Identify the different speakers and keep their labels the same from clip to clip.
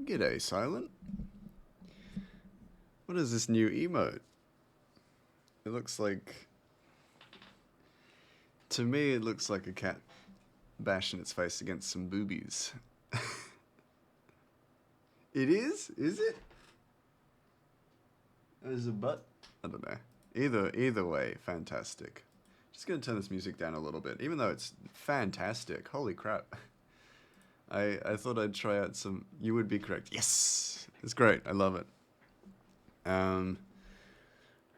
Speaker 1: G'day, Silent. What is this new emote? It looks like... To me, it looks like a cat bashing its face against some boobies. It is? Is it? Or is it a butt? I don't know. Either way, fantastic. Just gonna turn this music down a little bit, even though it's fantastic. Holy crap. I thought I'd try out some... You would be correct. Yes! It's great. I love it.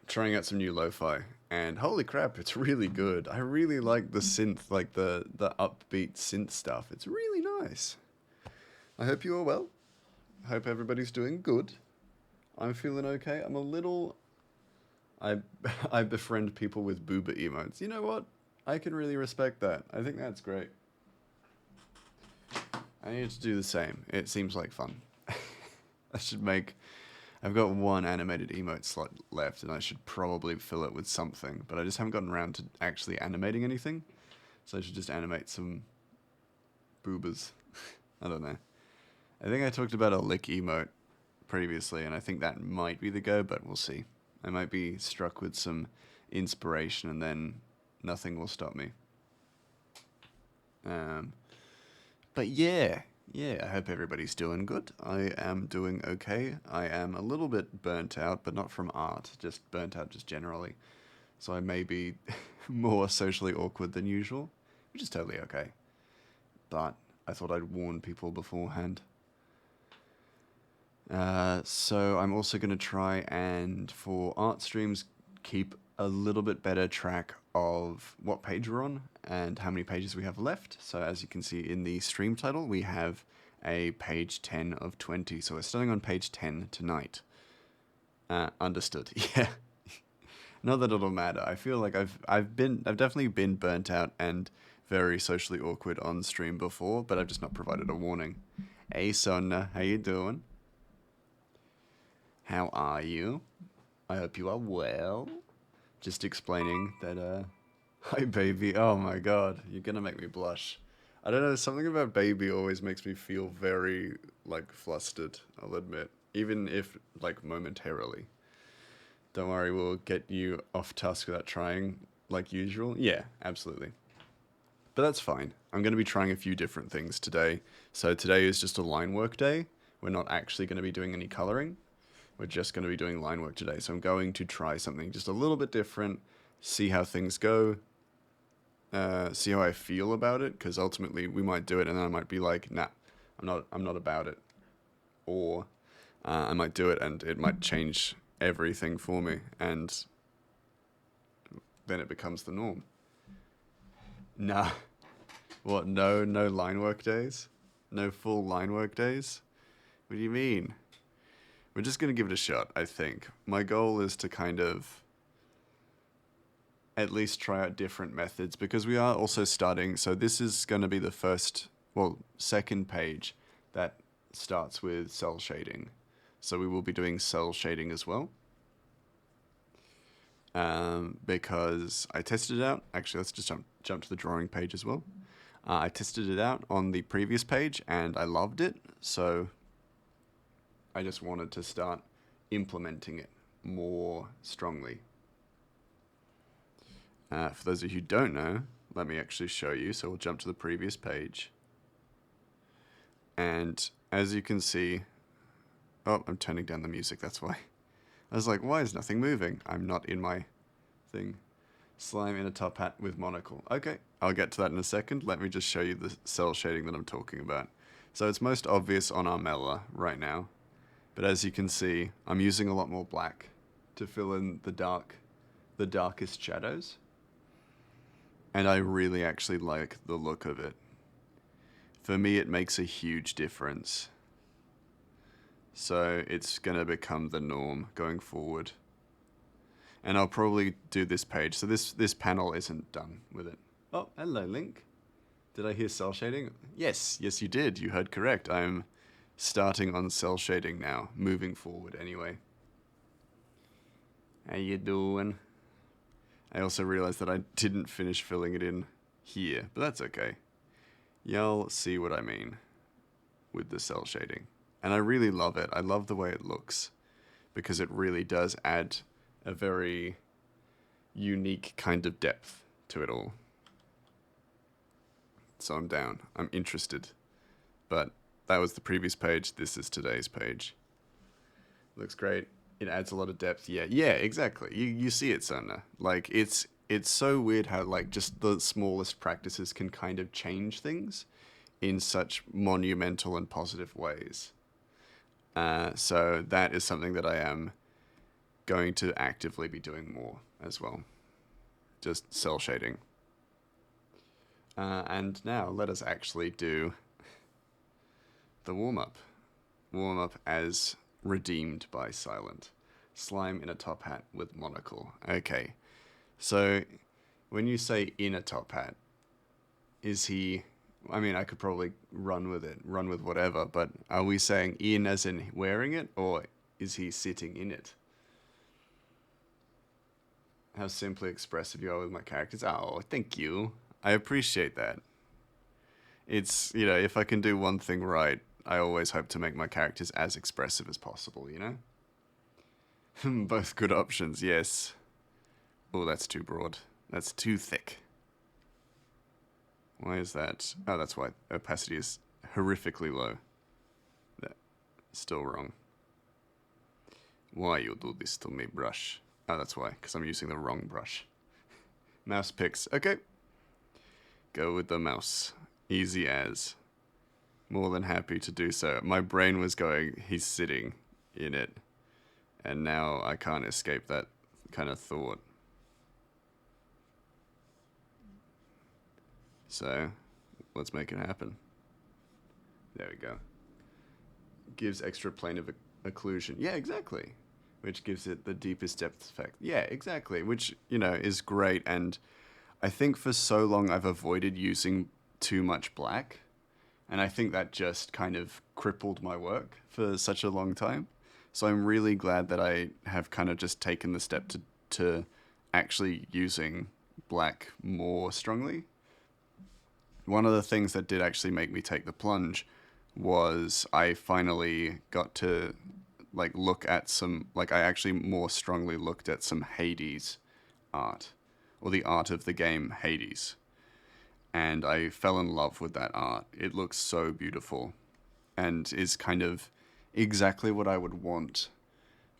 Speaker 1: Trying out some new lo-fi. And holy crap, it's really good. I really like the synth, like the upbeat synth stuff. It's really nice. I hope you are well. I hope everybody's doing good. I'm feeling okay. I'm a little... I befriend people with booba emotes. You know what? I can really respect that. I think that's great. I need to do the same. It seems like fun. I should make... I've got one animated emote slot left, and I should probably fill it with something, but I just haven't gotten around to actually animating anything, so I should just animate some boobas. I don't know. I think I talked about a lick emote previously, and I think that might be the go, but we'll see. I might be struck with some inspiration, and then nothing will stop me. But yeah, I hope everybody's doing good. I am doing okay. I am a little bit burnt out, but not from art, just burnt out just generally. So I may be more socially awkward than usual, which is totally okay. But I thought I'd warn people beforehand. So I'm also going to try and, for art streams, keep a little bit better track of what page we're on and how many pages we have left. So as you can see in the stream title, we have a page 10 of 20. So we're starting on page 10 tonight. Understood. Yeah. Not that it'll matter. I feel like I've definitely been burnt out and very socially awkward on stream before, but I've just not provided a warning. Hey Sonna, how you doing? How are you? I hope you are well. Just explaining that, hi baby, oh my god, you're gonna make me blush. I don't know, something about baby always makes me feel very, like, flustered, I'll admit. Even if, like, momentarily. Don't worry, we'll get you off task without trying, like usual. Yeah, absolutely. But that's fine. I'm going to be trying a few different things today. So today is just a line work day. We're not actually going to be doing any coloring. We're just going to be doing line work today. So I'm going to try something just a little bit different, see how things go, see how I feel about it, because ultimately we might do it and then I might be like, nah, I'm not about it. Or I might do it and it might change everything for me, and then it becomes the norm. Nah. What, no line work days? No full line work days? What do you mean? We're just going to give it a shot, I think. My goal is to kind of at least try out different methods, because we are also starting, so this is going to be the second page that starts with cell shading. So we will be doing cell shading as well. Because I tested it out. Actually, let's just jump to the drawing page as well. I tested it out on the previous page and I loved it, so I just wanted to start implementing it more strongly. For those of you who don't know, let me actually show you. So we'll jump to the previous page. And as you can see... Oh, I'm turning down the music, that's why. I was like, why is nothing moving? I'm not in my thing. Slime in a top hat with monocle. Okay, I'll get to that in a second. Let me just show you the cell shading that I'm talking about. So it's most obvious on Armella right now. But as you can see, I'm using a lot more black to fill in the darkest shadows. And I really actually like the look of it. For me, it makes a huge difference. So it's going to become the norm going forward. And I'll probably do this page. So this panel isn't done with it. Oh, hello, Link. Did I hear cell shading? Yes, you did. You heard correct. I'm starting on cell shading now, moving forward anyway. How you doing? I also realized that I didn't finish filling it in here, but that's okay. Y'all see what I mean with the cell shading. And I really love it. I love the way it looks because it really does add a very unique kind of depth to it all. So I'm down. I'm interested. But that was the previous page. This is today's page. Looks great. It adds a lot of depth. Yeah, exactly. You see it, Sona. Like it's so weird how like just the smallest practices can kind of change things in such monumental and positive ways. So that is something that I am going to actively be doing more as well. Just cell shading. And now let us actually do the warm-up. Warm-up as redeemed by Silent. Slime in a top hat with monocle. Okay. So when you say in a top hat, is he... I mean, I could probably run with it, run with whatever, but are we saying in as in wearing it, or is he sitting in it? How simply expressive you are with my characters. Oh, thank you. I appreciate that. It's, you know, if I can do one thing right, I always hope to make my characters as expressive as possible, you know? Both good options, yes. Oh, that's too broad. That's too thick. Why is that? Oh, that's why opacity is horrifically low. Still wrong. Why you do this to me, brush? Oh, that's why, because I'm using the wrong brush. Mouse picks. Okay. Go with the mouse. Easy as. More than happy to do so. My brain was going, he's sitting in it. And now I can't escape that kind of thought. So, let's make it happen. There we go. Gives extra plane of occlusion. Yeah, exactly. Which gives it the deepest depth effect. Yeah, exactly. Which, you know, is great. And I think for so long I've avoided using too much black. And I think that just kind of crippled my work for such a long time. So I'm really glad that I have kind of just taken the step to actually using black more strongly. One of the things that did actually make me take the plunge was I finally got to like look at some, like I actually more strongly looked at some Hades art, or the art of the game Hades. And I fell in love with that art. It looks so beautiful and is kind of exactly what I would want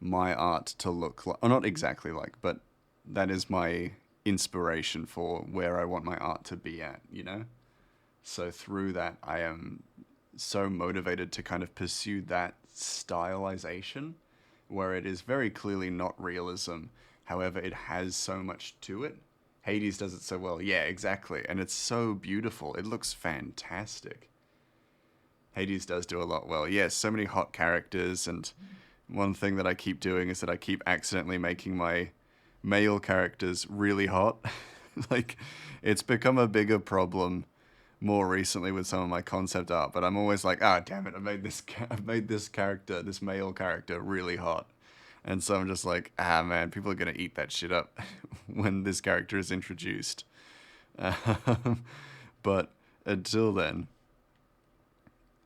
Speaker 1: my art to look like. Or not exactly like, but that is my inspiration for where I want my art to be at, you know? So through that, I am so motivated to kind of pursue that stylization, where it is very clearly not realism. However, it has so much to it. Hades does it so well. Yeah, exactly. And it's so beautiful. It looks fantastic. Hades does do a lot well. Yes, so many hot characters. And one thing that I keep doing is that I keep accidentally making my male characters really hot. Like, it's become a bigger problem more recently with some of my concept art, but I'm always like, ah, damn it, I've made this character, this male character, really hot. And so I'm just like, ah, man, people are going to eat that shit up when this character is introduced. But until then,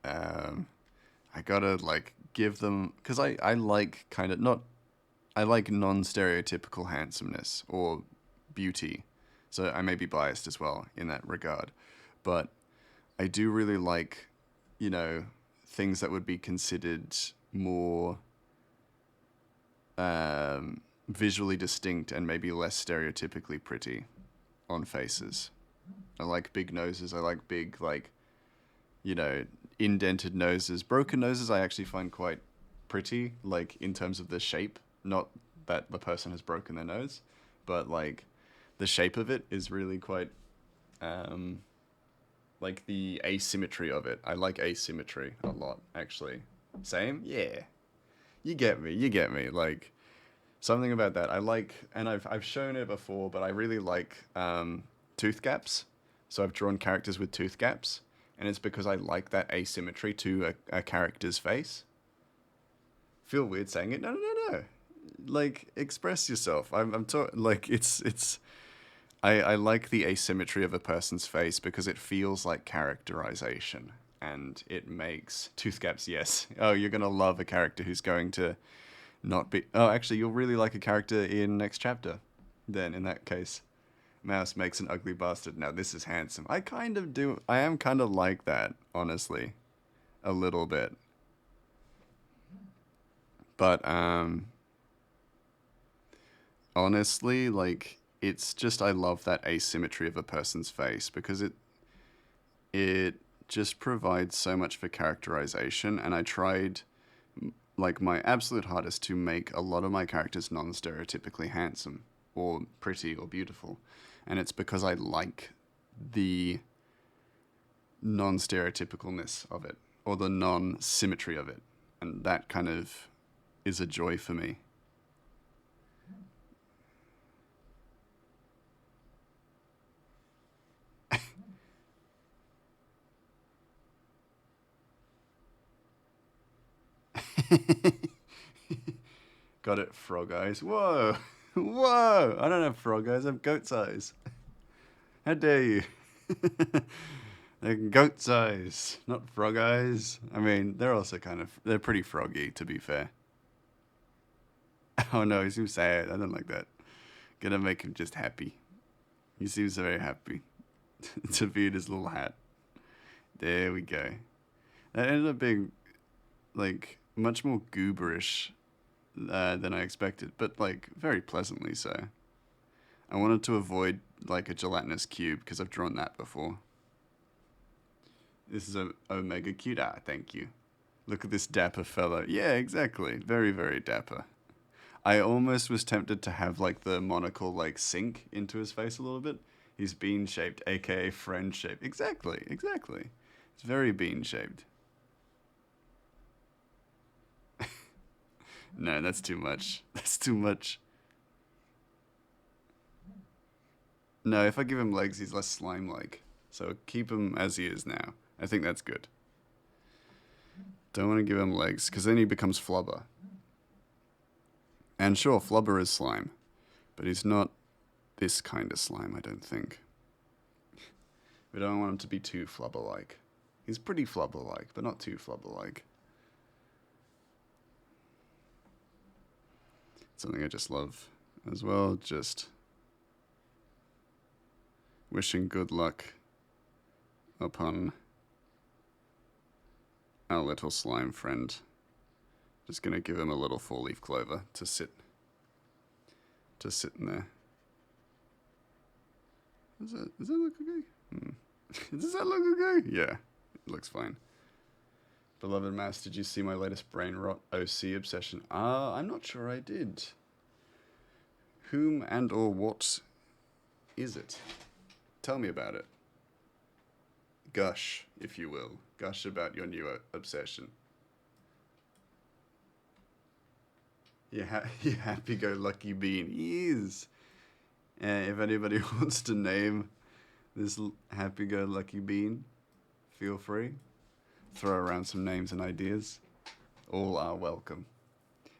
Speaker 1: I gotta, like, give them... Because I like kind of... not... I like non-stereotypical handsomeness or beauty. So I may be biased as well in that regard. But I do really like, you know, things that would be considered more... visually distinct and maybe less stereotypically pretty on faces. I like big noses. I like big, like, you know, indented noses. Broken noses I actually find quite pretty, like, in terms of the shape. Not that the person has broken their nose, but, like, the shape of it is really quite, like, the asymmetry of it. I like asymmetry a lot, actually. Same? Yeah. You get me. Like, something about that. I like, and I've shown it before, but I really like tooth gaps. So I've drawn characters with tooth gaps, and it's because I like that asymmetry to a character's face. Feel weird saying it? No. Like, express yourself. I'm talking, like, it's. I like the asymmetry of a person's face because it feels like characterization. and it makes Toothcaps. Yes. Oh, you're gonna love a character who's going to not be. Oh, actually, you'll really like a character in next chapter. Then, in that case, Mouse makes an ugly bastard. Now this is handsome. I kind of do. I am kind of like that, honestly, a little bit. But honestly, like it's just I love that asymmetry of a person's face because it just provides so much for characterization, and I tried like my absolute hardest to make a lot of my characters non-stereotypically handsome or pretty or beautiful, and it's because I like the non-stereotypicalness of it or the non-symmetry of it, and that kind of is a joy for me. Got it, frog eyes. Whoa, whoa! I don't have frog eyes. I have goat's eyes. How dare you? They're goat's eyes, not frog eyes. I mean, they're also they're pretty froggy, to be fair. Oh no, he seems sad. I don't like that. Gonna make him just happy. He seems very happy to be in his little hat. There we go. That ended up being like much more gooberish than I expected, but like very pleasantly so. I wanted to avoid like a gelatinous cube because I've drawn that before. This is a Omega cute. Ah, thank you. Look at this dapper fellow. Yeah, exactly. Very, very dapper. I almost was tempted to have like the monocle like sink into his face a little bit. He's bean shaped, aka friend shaped. Exactly, exactly. It's very bean shaped. No, that's too much. That's too much. No, if I give him legs, he's less slime like. So keep him as he is now. I think that's good. Don't want to give him legs, because then he becomes Flubber. And sure, Flubber is slime, but he's not this kind of slime, I don't think. We don't want him to be too Flubber-like. He's pretty Flubber-like, but not too Flubber-like. Something I just love as well, just wishing good luck upon our little slime friend. Just gonna give him a little four-leaf clover to sit in there. Does that look okay? Does that look okay? Yeah, it looks fine. Beloved Mass, did you see my latest brain rot OC obsession? I'm not sure I did. Whom and or what is it? Tell me about it. Gush, if you will. Gush about your new obsession. You happy-go-lucky bean. He is. If anybody wants to name this happy-go-lucky bean, feel free. Throw around some names and ideas. All are welcome.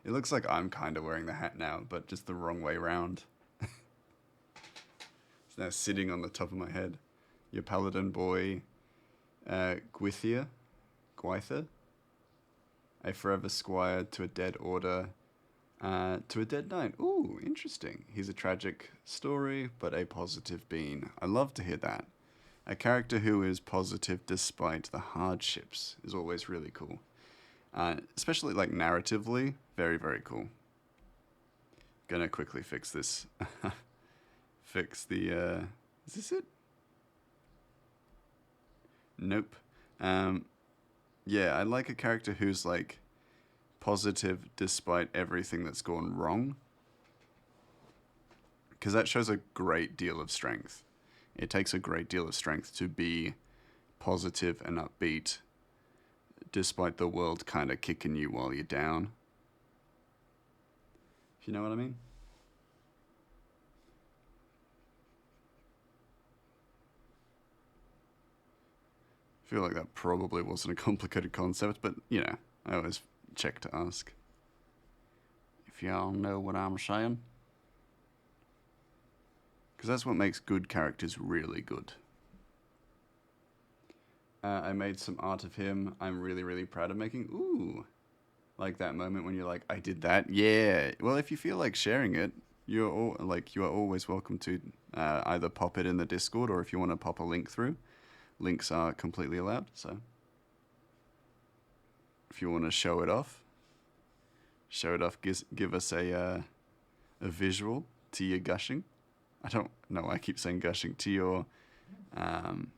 Speaker 1: It looks like I'm kind of wearing the hat now, but just the wrong way round. It's now sitting on the top of my head. Your paladin boy, Gwythyr, a forever squire to a dead order, to a dead knight. Ooh, interesting. He's a tragic story, but a positive being. I love to hear that. A character who is positive despite the hardships is always really cool. Especially like narratively, very, very cool. Gonna quickly fix this. Fix the, is this it? Nope. Yeah, I like a character who's like positive despite everything that's gone wrong. Because that shows a great deal of strength. It takes a great deal of strength to be positive and upbeat despite the world kind of kicking you while you're down. If you know what I mean? I feel like that probably wasn't a complicated concept, but, you know, I always check to ask. If y'all know what I'm saying. Because that's what makes good characters really good. I made some art of him. I'm really, really proud of making. Ooh, like that moment when you're like, I did that. Yeah. Well, if you feel like sharing it, you are always welcome to either pop it in the Discord or if you want to pop a link through. Links are completely allowed. So if you want to show it off. Give us a visual to your gushing. I don't know why I keep saying gushing to your um,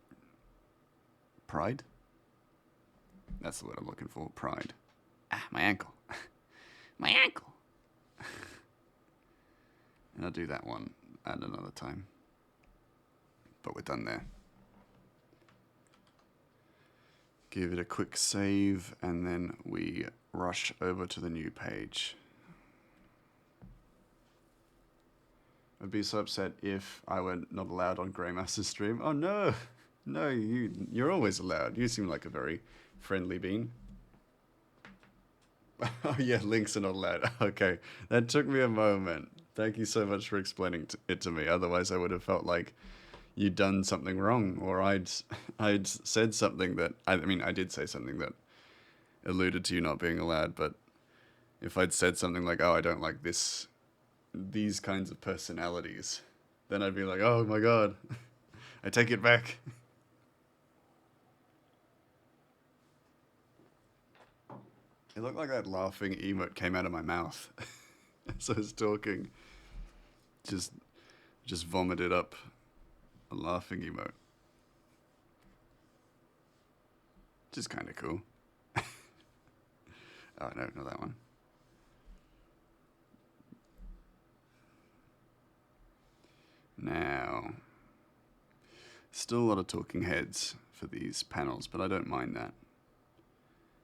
Speaker 1: pride. That's the word I'm looking for. Pride. Ah, my ankle. My ankle. And I'll do that one at another time. But we're done there. Give it a quick save, and then we rush over to the new page. I'd be so upset if I were not allowed on Greymaster's stream. Oh no! No, you're always allowed. You seem like a very friendly bean. Oh yeah, links are not allowed. Okay, that took me a moment. Thank you so much for explaining it to me. Otherwise, I would have felt like you'd done something wrong, or I'd said something that I mean I did say something that alluded to you not being allowed. But if I'd said something like, "Oh, I don't like these kinds of personalities," then I'd be like, "Oh my god, I take it back." It looked like that laughing emote came out of my mouth as I was talking. Just vomited up a laughing emote. Which is kind of cool. Oh, no, not that one. Now, still a lot of talking heads for these panels, but I don't mind that.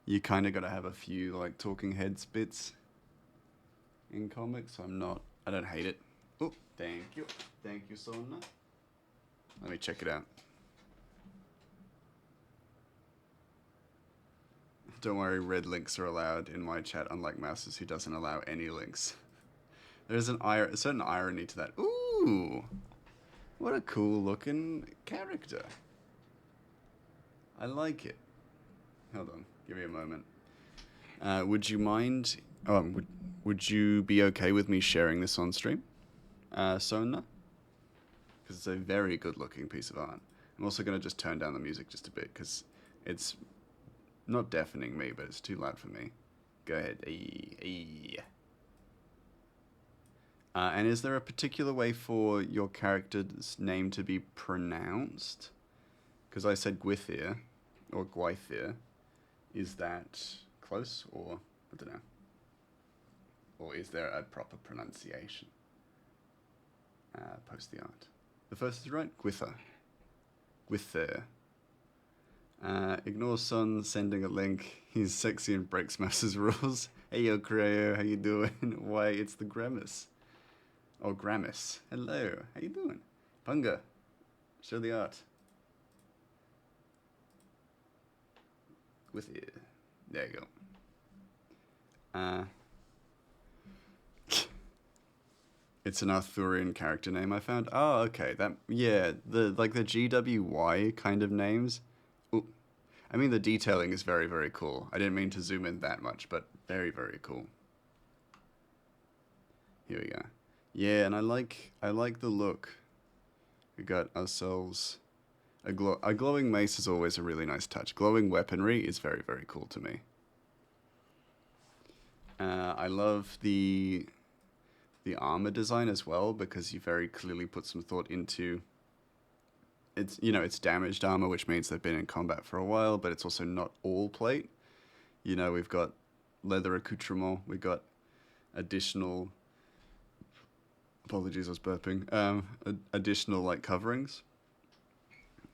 Speaker 1: You kind of got to have a few like talking heads bits in comics. I don't hate it. Oh, thank you, Sona. Let me check it out. Don't worry, red links are allowed in my chat, unlike Mouses, who doesn't allow any links. There's a certain irony to that. Ooh, what a cool looking character. I like it. Hold on, give me a moment. Would you mind? Would you be okay with me sharing this on stream, Sona? Because it's a very good looking piece of art. I'm also going to just turn down the music just a bit because it's not deafening me, but it's too loud for me. Go ahead. And is there a particular way for your character's name to be pronounced? Because I said Gwythyr, or Gwythyr. Is that close, or I don't know? Or is there a proper pronunciation? Post the art. The first is right. Gwythyr. Gwythyr. Ignore Son sending a link. He's sexy and breaks Mouse's rules. Hey yo, Creo, how you doing? Why, it's the Gramus. Oh, Gramus. Hello, how you doing? Punga, show the art. With it. There you go. It's an Arthurian character name I found. Oh, okay. The GWY kind of names. Ooh. I mean, the detailing is very, very cool. I didn't mean to zoom in that much, but very, very cool. Here we go. Yeah, and I like the look. We got ourselves a glowing mace is always a really nice touch. Glowing weaponry is very, very cool to me. I love the armor design as well because you very clearly put some thought into it's damaged armor, which means they've been in combat for a while, but it's also not all plate. We've got leather accoutrement, we've got additional apologies, I was burping. Additional like coverings.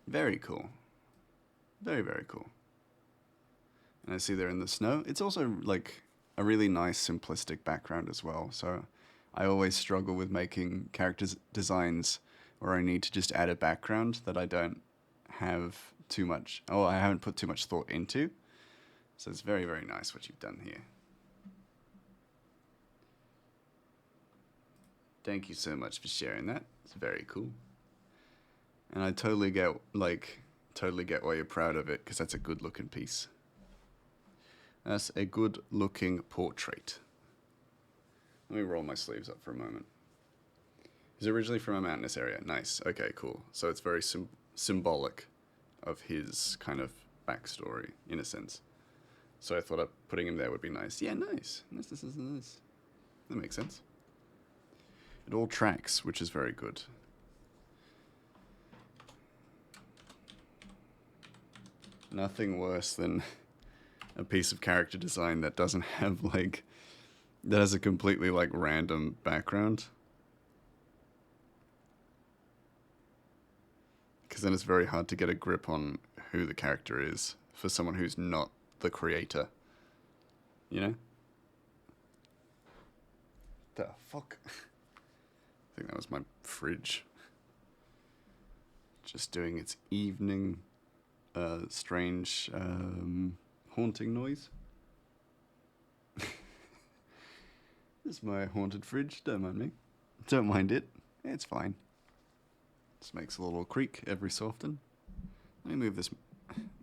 Speaker 1: Very cool. Very, very cool. And I see they're in the snow. It's also like a really nice simplistic background as well. So I always struggle with making characters designs where I need to just add a background that I don't have too much, I haven't put too much thought into. So it's very, very nice what you've done here. Thank you so much for sharing that. It's very cool. And I totally get, like, totally get why you're proud of it, because that's a good looking piece. That's a good looking portrait. Let me roll my sleeves up for a moment. He's originally from a mountainous area. Nice. Okay, cool. So it's very symbolic of his kind of backstory, in a sense. So I thought putting him there would be nice. Yeah, nice. Nice. That makes sense. It all tracks, which is very good. Nothing worse than a piece of character design that doesn't have, like, that has a completely, like, random background. Because then it's very hard to get a grip on who the character is for someone who's not the creator. You know? The fuck? I think that was my fridge. Just doing its evening, strange, haunting noise. This is my haunted fridge, don't mind me. Don't mind it, it's fine. Just makes a little creak every so often. Let me move this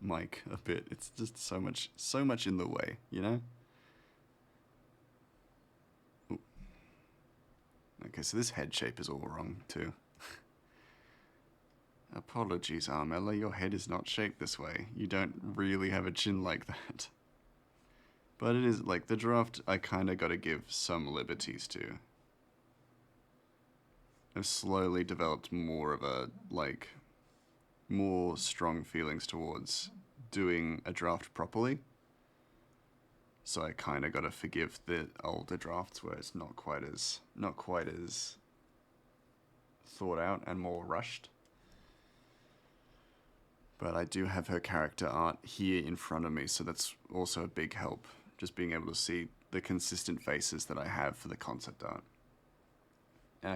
Speaker 1: mic a bit. It's just so much in the way, you know? Ooh. Okay, so this head shape is all wrong, too. Apologies, Armella, your head is not shaped this way. You don't really have a chin like that. But it is, like, the draft I kinda gotta give some liberties to. I've slowly developed more of a, like, more strong feelings towards doing a draft properly. So I kind of got to forgive the older drafts where it's not quite as thought out and more rushed. But I do have her character art here in front of me, so that's also a big help. Just being able to see the consistent faces that I have for the concept art.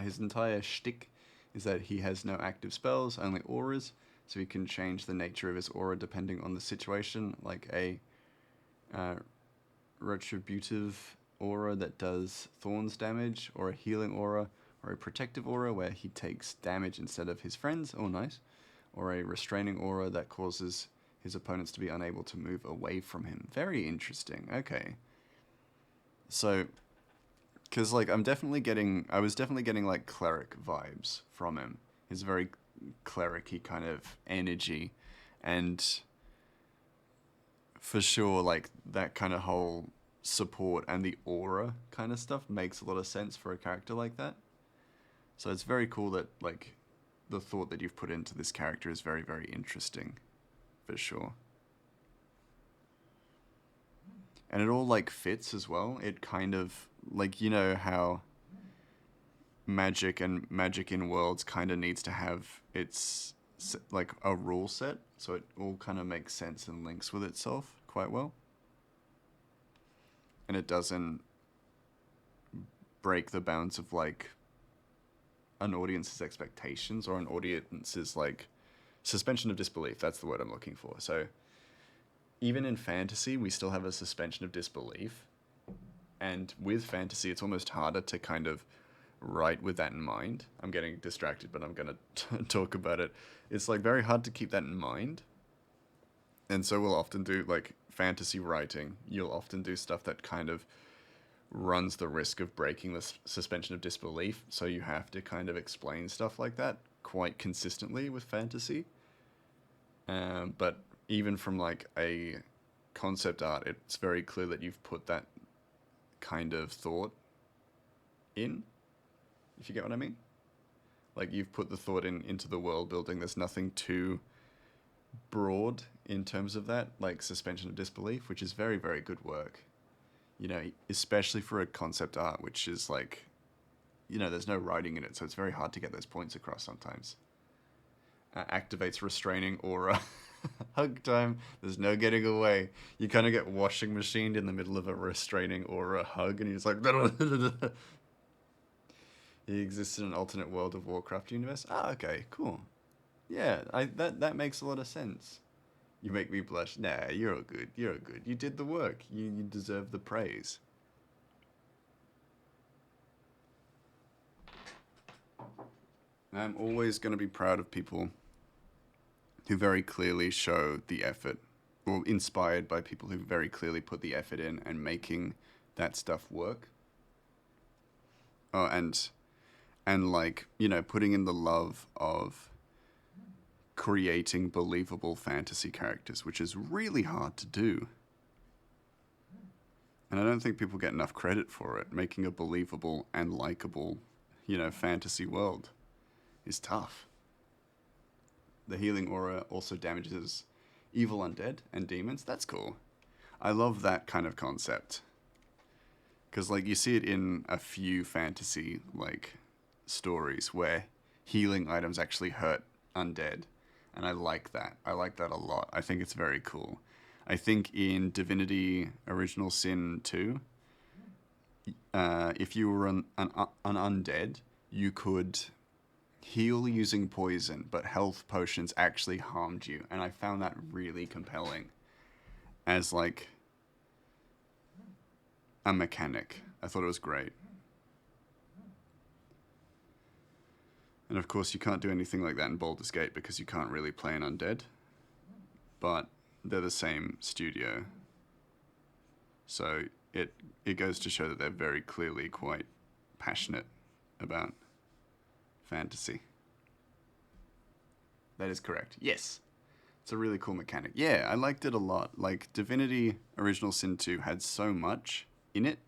Speaker 1: His entire shtick is that he has no active spells, only auras, so he can change the nature of his aura depending on the situation, like a retributive aura that does thorns damage, or a healing aura, or a protective aura where he takes damage instead of his friends, oh nice, or a restraining aura that causes his opponents to be unable to move away from him. Very interesting, okay. So, because, like, I was definitely getting, like, cleric vibes from him. His very cleric-y kind of energy, and for sure, like, that kind of whole support and the aura kind of stuff makes a lot of sense for a character like that. So it's very cool that, like, the thought that you've put into this character is very, very interesting, for sure. And it all, like, fits as well. It kind of, like, you know how Magic and Magic in Worlds kind of needs to have its, like, a rule set, so it all kind of makes sense and links with itself quite well. And it doesn't break the bounds of, like, an audience's expectations or an audience's, like, suspension of disbelief. That's the word I'm looking for. So even in fantasy, we still have a suspension of disbelief. And with fantasy, it's almost harder to kind of write with that in mind. I'm getting distracted, but I'm going to talk about it. It's, like, very hard to keep that in mind. And so we'll often do, like, fantasy writing. You'll often do stuff that kind of runs the risk of breaking the suspension of disbelief. So you have to kind of explain stuff like that quite consistently with fantasy. But even from, like, a concept art, it's very clear that you've put that kind of thought in, if you get what I mean. Like, you've put the thought into the world building. There's nothing too broad in terms of that, like suspension of disbelief, which is very, very good work. You know, especially for a concept art, which is, like, you know, there's no writing in it, so it's very hard to get those points across sometimes. Activates restraining aura. Hug time. There's no getting away. You kind of get washing machined in the middle of a restraining aura hug, and he's like... He exists in an alternate World of Warcraft universe. Ah, okay, cool. Yeah, that makes a lot of sense. You make me blush. Nah, you're all good. You're all good. You did the work. You deserve the praise. I'm always going to be proud of people who very clearly show the effort, or inspired by people who very clearly put the effort in and making that stuff work. Oh, and like, you know, putting in the love of creating believable fantasy characters, which is really hard to do. And I don't think people get enough credit for it. Making a believable and likable, you know, fantasy world is tough. The healing aura also damages evil undead and demons. That's cool. I love that kind of concept. Because, like, you see it in a few fantasy, like, stories where healing items actually hurt undead. And I like that. I like that a lot. I think it's very cool. I think in Divinity Original Sin 2, if you were an undead, you could heal using poison, but health potions actually harmed you. And I found that really compelling as, like, a mechanic. I thought it was great. And of course, you can't do anything like that in Baldur's Gate because you can't really play an undead. But they're the same studio. So it goes to show that they're very clearly quite passionate about fantasy. That is correct. Yes. It's a really cool mechanic. Yeah, I liked it a lot. Like, Divinity Original Sin 2 had so much in it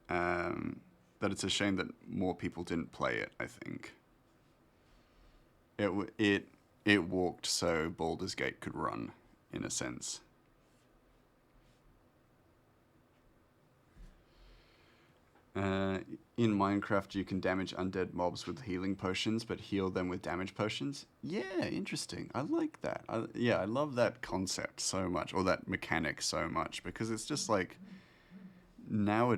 Speaker 1: that it's a shame that more people didn't play it, I think. It walked so Baldur's Gate could run, in a sense. In Minecraft, you can damage undead mobs with healing potions, but heal them with damage potions. Yeah, interesting. I like that. I love that concept so much, or that mechanic so much, because it's just like now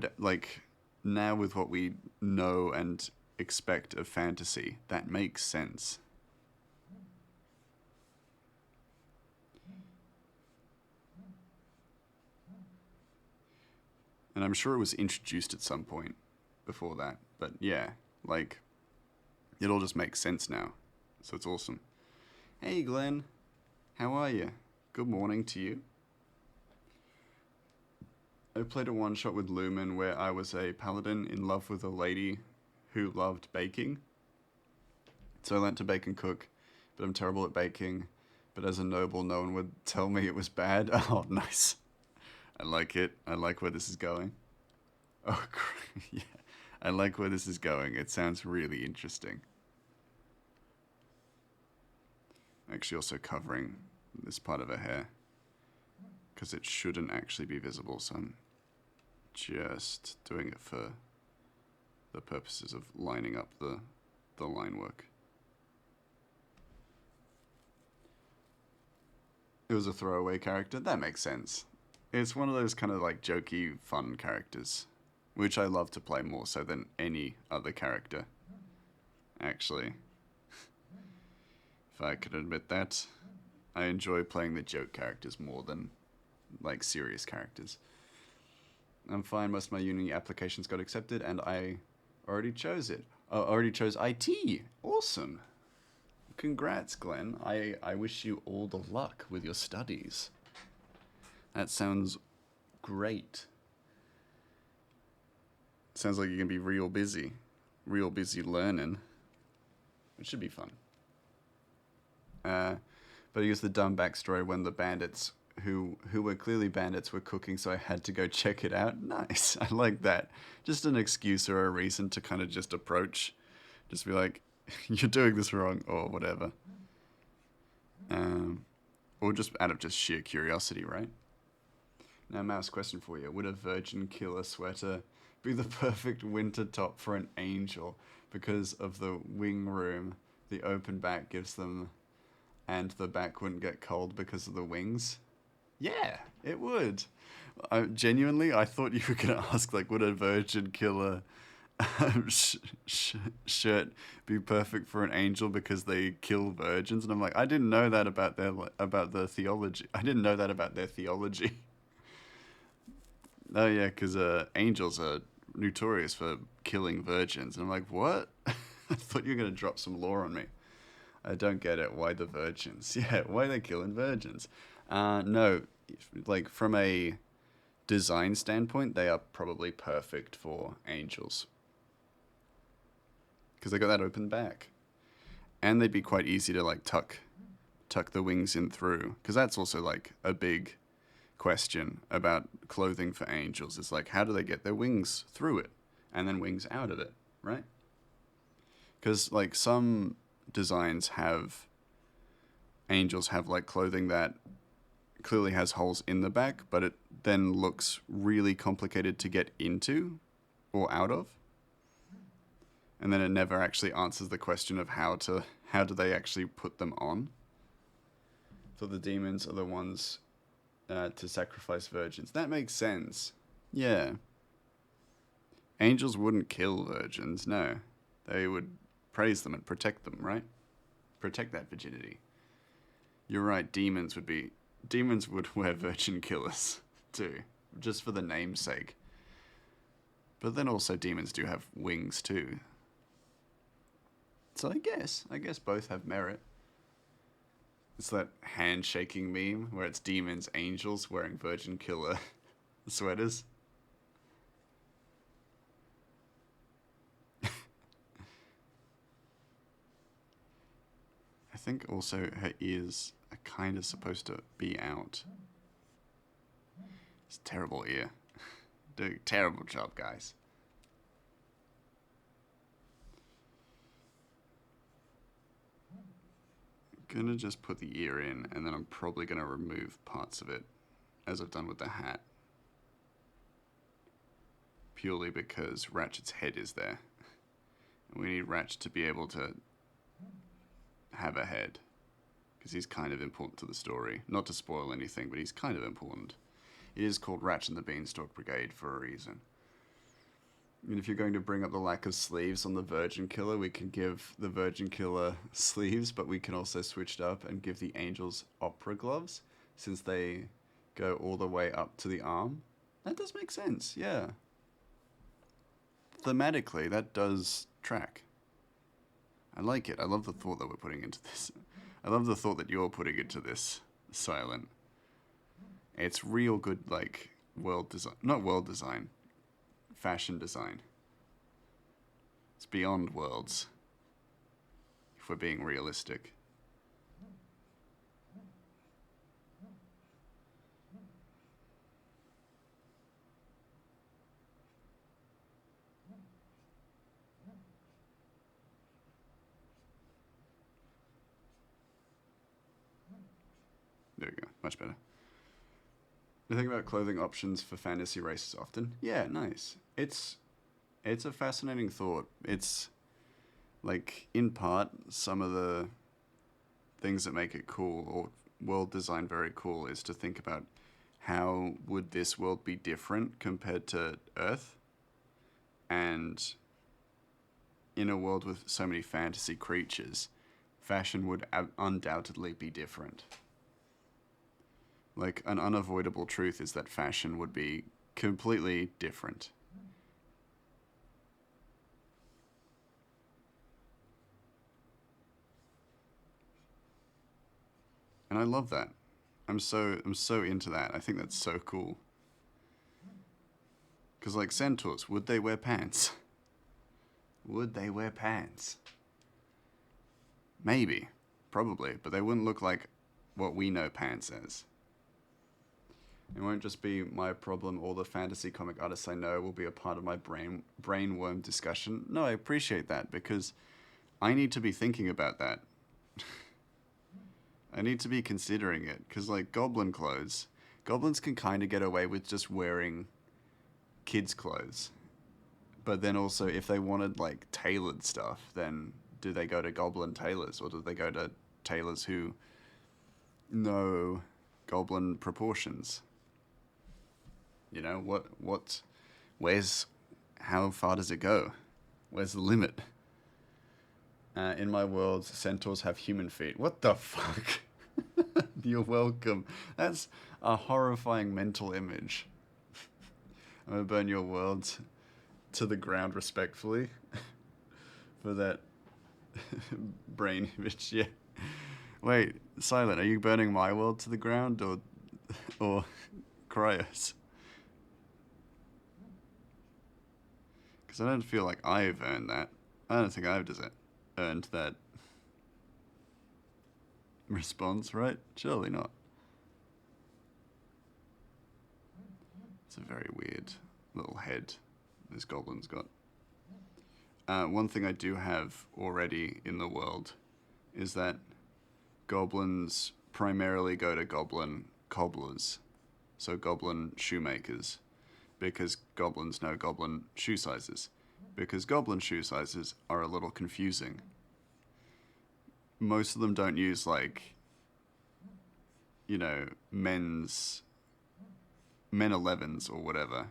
Speaker 1: with what we know and expect of fantasy, that makes sense. And I'm sure it was introduced at some point before that. But yeah, like, it all just makes sense now. So it's awesome. Hey, Glenn. How are you? Good morning to you. I played a one-shot with Lumen where I was a paladin in love with a lady who loved baking. So I learnt to bake and cook, but I'm terrible at baking. But as a noble, no one would tell me it was bad. Oh, nice. I like it. I like where this is going. Oh, yeah. I like where this is going. It sounds really interesting. Actually, also covering this part of her hair, because it shouldn't actually be visible, so I'm just doing it for the purposes of lining up the line work. It was a throwaway character. That makes sense. It's one of those kind of like jokey, fun characters, which I love to play more so than any other character, actually. If I could admit that. I enjoy playing the joke characters more than, like, serious characters. I'm fine, most of my uni applications got accepted, and I already chose it. Already chose IT. Awesome. Congrats, Glenn. I wish you all the luck with your studies. That sounds great. Sounds like you're going to be real busy learning, which should be fun. But I used the dumb backstory when the bandits, who were clearly bandits, were cooking, so I had to go check it out. Nice. I like that. Just an excuse or a reason to kind of just approach. Just be like, you're doing this wrong, or whatever. Or just out of just sheer curiosity, right? Now, Mouse, question for you. Would a virgin killer sweater be the perfect winter top for an angel because of the wing room the open back gives them, and the back wouldn't get cold because of the wings? Yeah, it would. Genuinely, I thought you were going to ask, like, would a virgin killer shirt be perfect for an angel because they kill virgins? And I'm like, I didn't know that about the theology. I didn't know that about their theology. Oh yeah, because angels are notorious for killing virgins. And I'm like, what? I thought you were going to drop some lore on me. I don't get it. Why the virgins? Yeah, why are they killing virgins? No, like from a design standpoint, they are probably perfect for angels because they got that open back, and they'd be quite easy to like tuck the wings in through because that's also like a big question about clothing for angels. It's like how do they get their wings through it and then wings out of it, right? Because like some designs have angels have like clothing that clearly has holes in the back, but it then looks really complicated to get into or out of. And then it never actually answers the question of how do they actually put them on. So the demons are the ones to sacrifice virgins. That makes sense. Yeah. Angels wouldn't kill virgins, no. They would praise them and protect them, right? Protect that virginity. You're right, demons would wear virgin killers too, just for the namesake. But then also demons do have wings too. So I guess both have merit. It's that handshaking meme where it's demons, angels wearing virgin killer sweaters. I think also her ears are kind of supposed to be out. It's a terrible ear. Do a terrible job, guys. I'm gonna just put the ear in, and then I'm probably gonna remove parts of it, as I've done with the hat. Purely because Ratchet's head is there. And we need Ratchet to be able to have a head. Because he's kind of important to the story. Not to spoil anything, but he's kind of important. It is called Ratchet and the Beanstalk Brigade for a reason. And if you're going to bring up the lack of sleeves on the Virgin Killer, we can give the Virgin Killer sleeves, but we can also switch it up and give the Angels opera gloves, since they go all the way up to the arm. That does make sense, yeah. Thematically, that does track. I like it. I love the thought that we're putting into this. I love the thought that you're putting into this, Silent. It's real good, like, world design. Not world design. Fashion design. It's beyond worlds, if we're being realistic. There we go, much better. You think about clothing options for fantasy races often? Yeah, nice. It's a fascinating thought. It's like in part some of the things that make it cool or world design very cool is to think about how would this world be different compared to Earth, and in a world with so many fantasy creatures, fashion would undoubtedly be different. Like, an unavoidable truth is that fashion would be completely different. And I love that. I'm so into that. I think that's so cool. Because, like, centaurs, would they wear pants? Would they wear pants? Maybe. Probably. But they wouldn't look like what we know pants as. It won't just be my problem. All the fantasy comic artists I know will be a part of my brainworm discussion. No, I appreciate that because I need to be thinking about that. I need to be considering it because, like, goblin clothes. Goblins can kind of get away with just wearing kids' clothes. But then also, if they wanted, like, tailored stuff, then do they go to goblin tailors or do they go to tailors who know goblin proportions? You know, how far does it go? Where's the limit? In my world, centaurs have human feet. What the fuck? You're welcome. That's a horrifying mental image. I'm gonna burn your world to the ground respectfully for that brain image, yeah. Wait, Silent, are you burning my world to the ground or Cryos? Because I don't feel like I've earned that. I don't think I've earned that response, right? Surely not. It's a very weird little head this goblin's got. One thing I do have already in the world is that goblins primarily go to goblin cobblers, so goblin shoemakers, because goblins know goblin shoe sizes. Because goblin shoe sizes are a little confusing. Most of them don't use, like, you know, men 11s or whatever.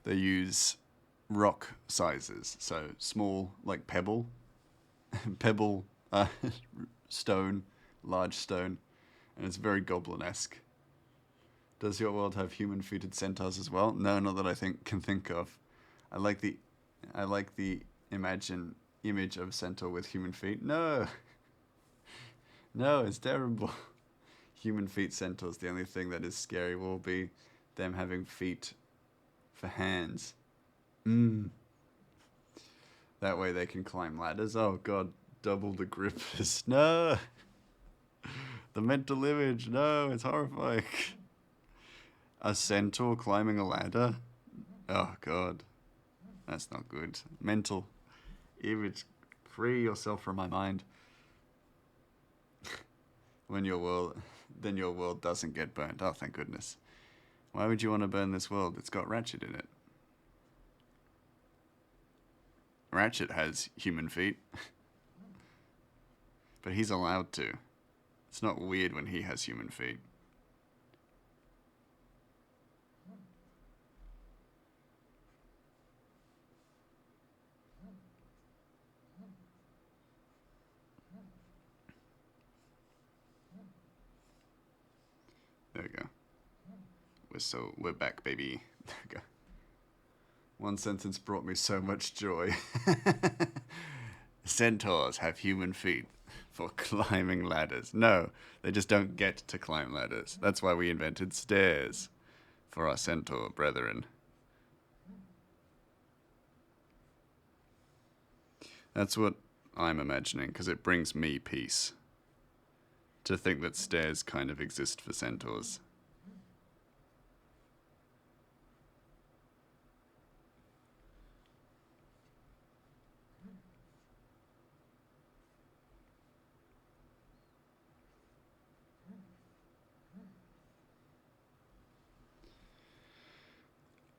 Speaker 1: They use rock sizes, so small, like pebble, pebble, stone, large stone, and it's very goblin-esque. Does your world have human-feeted centaurs as well? No, not that I can think of. I like the image of a centaur with human feet. No, no, it's terrible. Human feet centaurs. The only thing that is scary will be them having feet for hands. That way they can climb ladders. Oh god, double the grippers. No! The mental image. No, it's horrifying. A centaur climbing a ladder? Oh god. That's not good. Mental image. Free yourself from my mind. Then your world doesn't get burnt. Oh, thank goodness. Why would you want to burn this world? It's got Ratchet in it. Ratchet has human feet. But he's allowed to. It's not weird when he has human feet. There we go. We're back, baby. There we go. One sentence brought me so much joy. Centaurs have human feet for climbing ladders. No, they just don't get to climb ladders. That's why we invented stairs for our centaur brethren. That's what I'm imagining, because it brings me peace to think that stairs kind of exist for centaurs.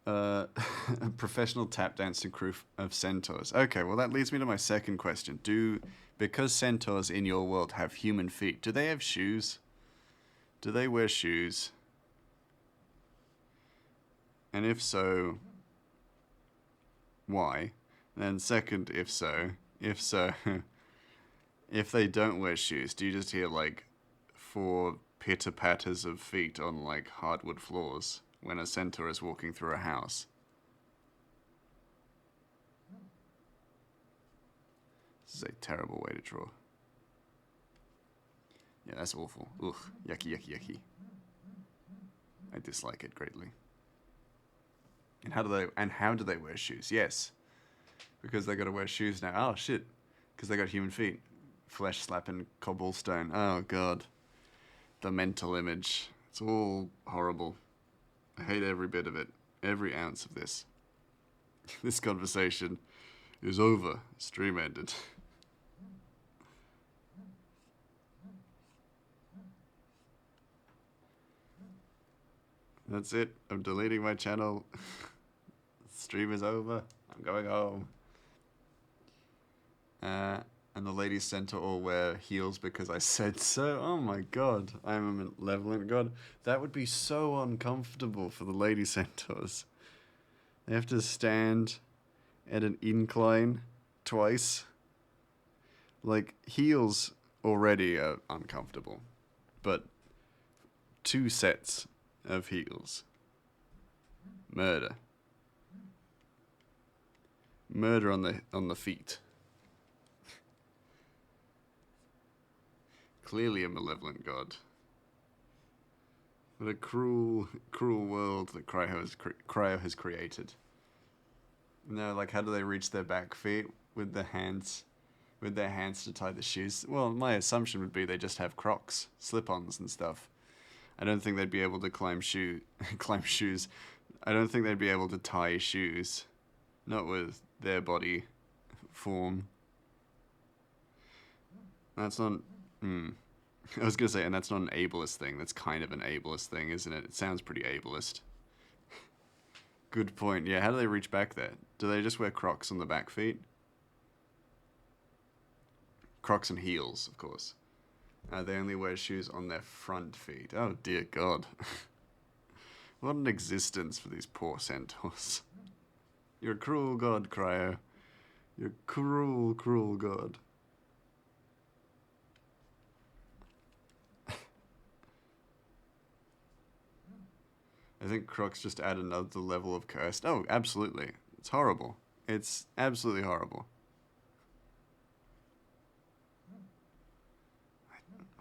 Speaker 1: A professional tap dancing crew of centaurs. Okay, well that leads me to my second question. Because centaurs in your world have human feet, do they have shoes? Do they wear shoes? And if so, why? And second, if so, if they don't wear shoes, do you just hear like 4 pitter-patters of feet on like hardwood floors when a centaur is walking through a house? This is a terrible way to draw. Yeah, that's awful. Ugh, yucky, yucky, yucky. I dislike it greatly. And how do they wear shoes? Yes, because they got to wear shoes now. Oh shit, because they got human feet. Flesh slapping cobblestone. Oh god, the mental image. It's all horrible. I hate every bit of it. Every ounce of this. This conversation is over. Stream ended. That's it. I'm deleting my channel. Stream is over. I'm going home. And the ladies centaur all wear heels because I said so. Oh my god. I'm a malevolent god. That would be so uncomfortable for the lady centaurs. They have to stand at an incline twice. Like, heels already are uncomfortable. But 2 sets of heels. Murder. Murder on the feet. Clearly a malevolent god. What a cruel, cruel world that Cryo has created. No, like, how do they reach their back feet with their hands? With their hands to tie the shoes? Well, my assumption would be they just have Crocs, slip-ons and stuff. I don't think they'd be able to climb shoes. I don't think they'd be able to tie shoes. Not with their body form. That's not... I was gonna say, and that's not an ableist thing. That's kind of an ableist thing, isn't it? It sounds pretty ableist. Good point. Yeah, how do they reach back there? Do they just wear Crocs on the back feet? Crocs and heels, of course. They only wear shoes on their front feet. Oh, dear God. What an existence for these poor centaurs. You're a cruel god, Cryo. You're a cruel, cruel god. I think Crocs just add another level of cursed. Oh, absolutely. It's horrible. It's absolutely horrible.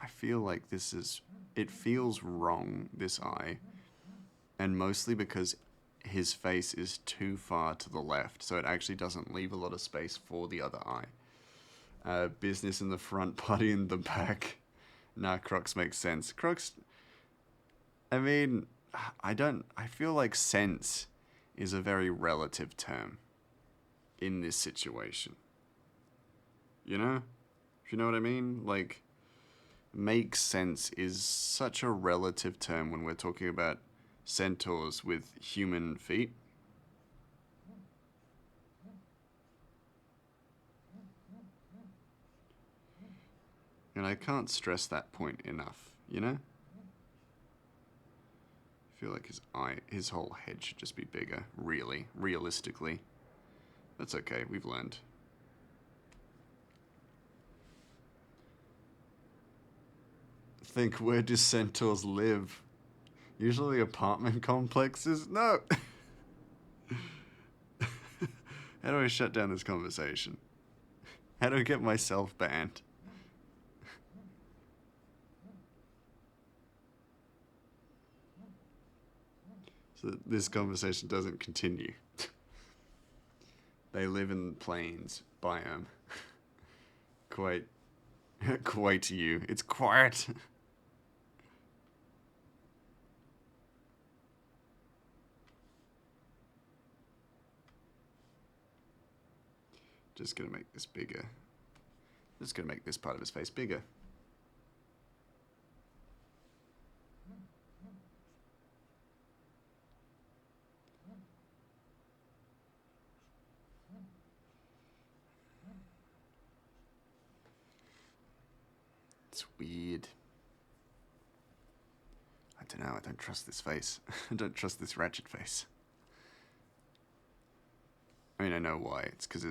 Speaker 1: I feel like this is... It feels wrong, this eye. And mostly because his face is too far to the left, so it actually doesn't leave a lot of space for the other eye. Business in the front, party in the back. Nah, Crocs makes sense. Crocs... I mean... I feel like sense is a very relative term in this situation. You know? If you know what I mean? Like, makes sense is such a relative term when we're talking about centaurs with human feet. And I can't stress that point enough, you know? I feel like his whole head should just be bigger, really, realistically. That's okay, we've learned. Think, where do centaurs live? Usually apartment complexes? No! How do I shut down this conversation? How do I get myself banned? So that this conversation doesn't continue. They live in plains biome. Quite you. It's quiet. Just gonna make this bigger. Just gonna make this part of his face bigger. It's weird. I don't know, I don't trust this face. I don't trust this Ratchet face. I mean, I know why. It's because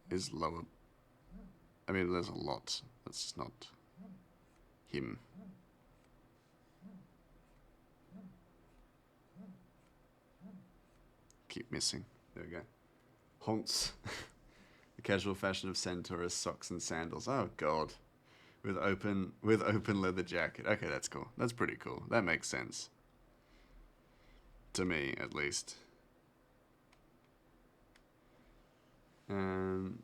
Speaker 1: his lower... I mean, there's a lot. That's just not him. Keep missing. There we go. Honks. The casual fashion of centaurs, socks and sandals. Oh god. With open leather jacket. Okay, that's cool. That's pretty cool. That makes sense. To me, at least. And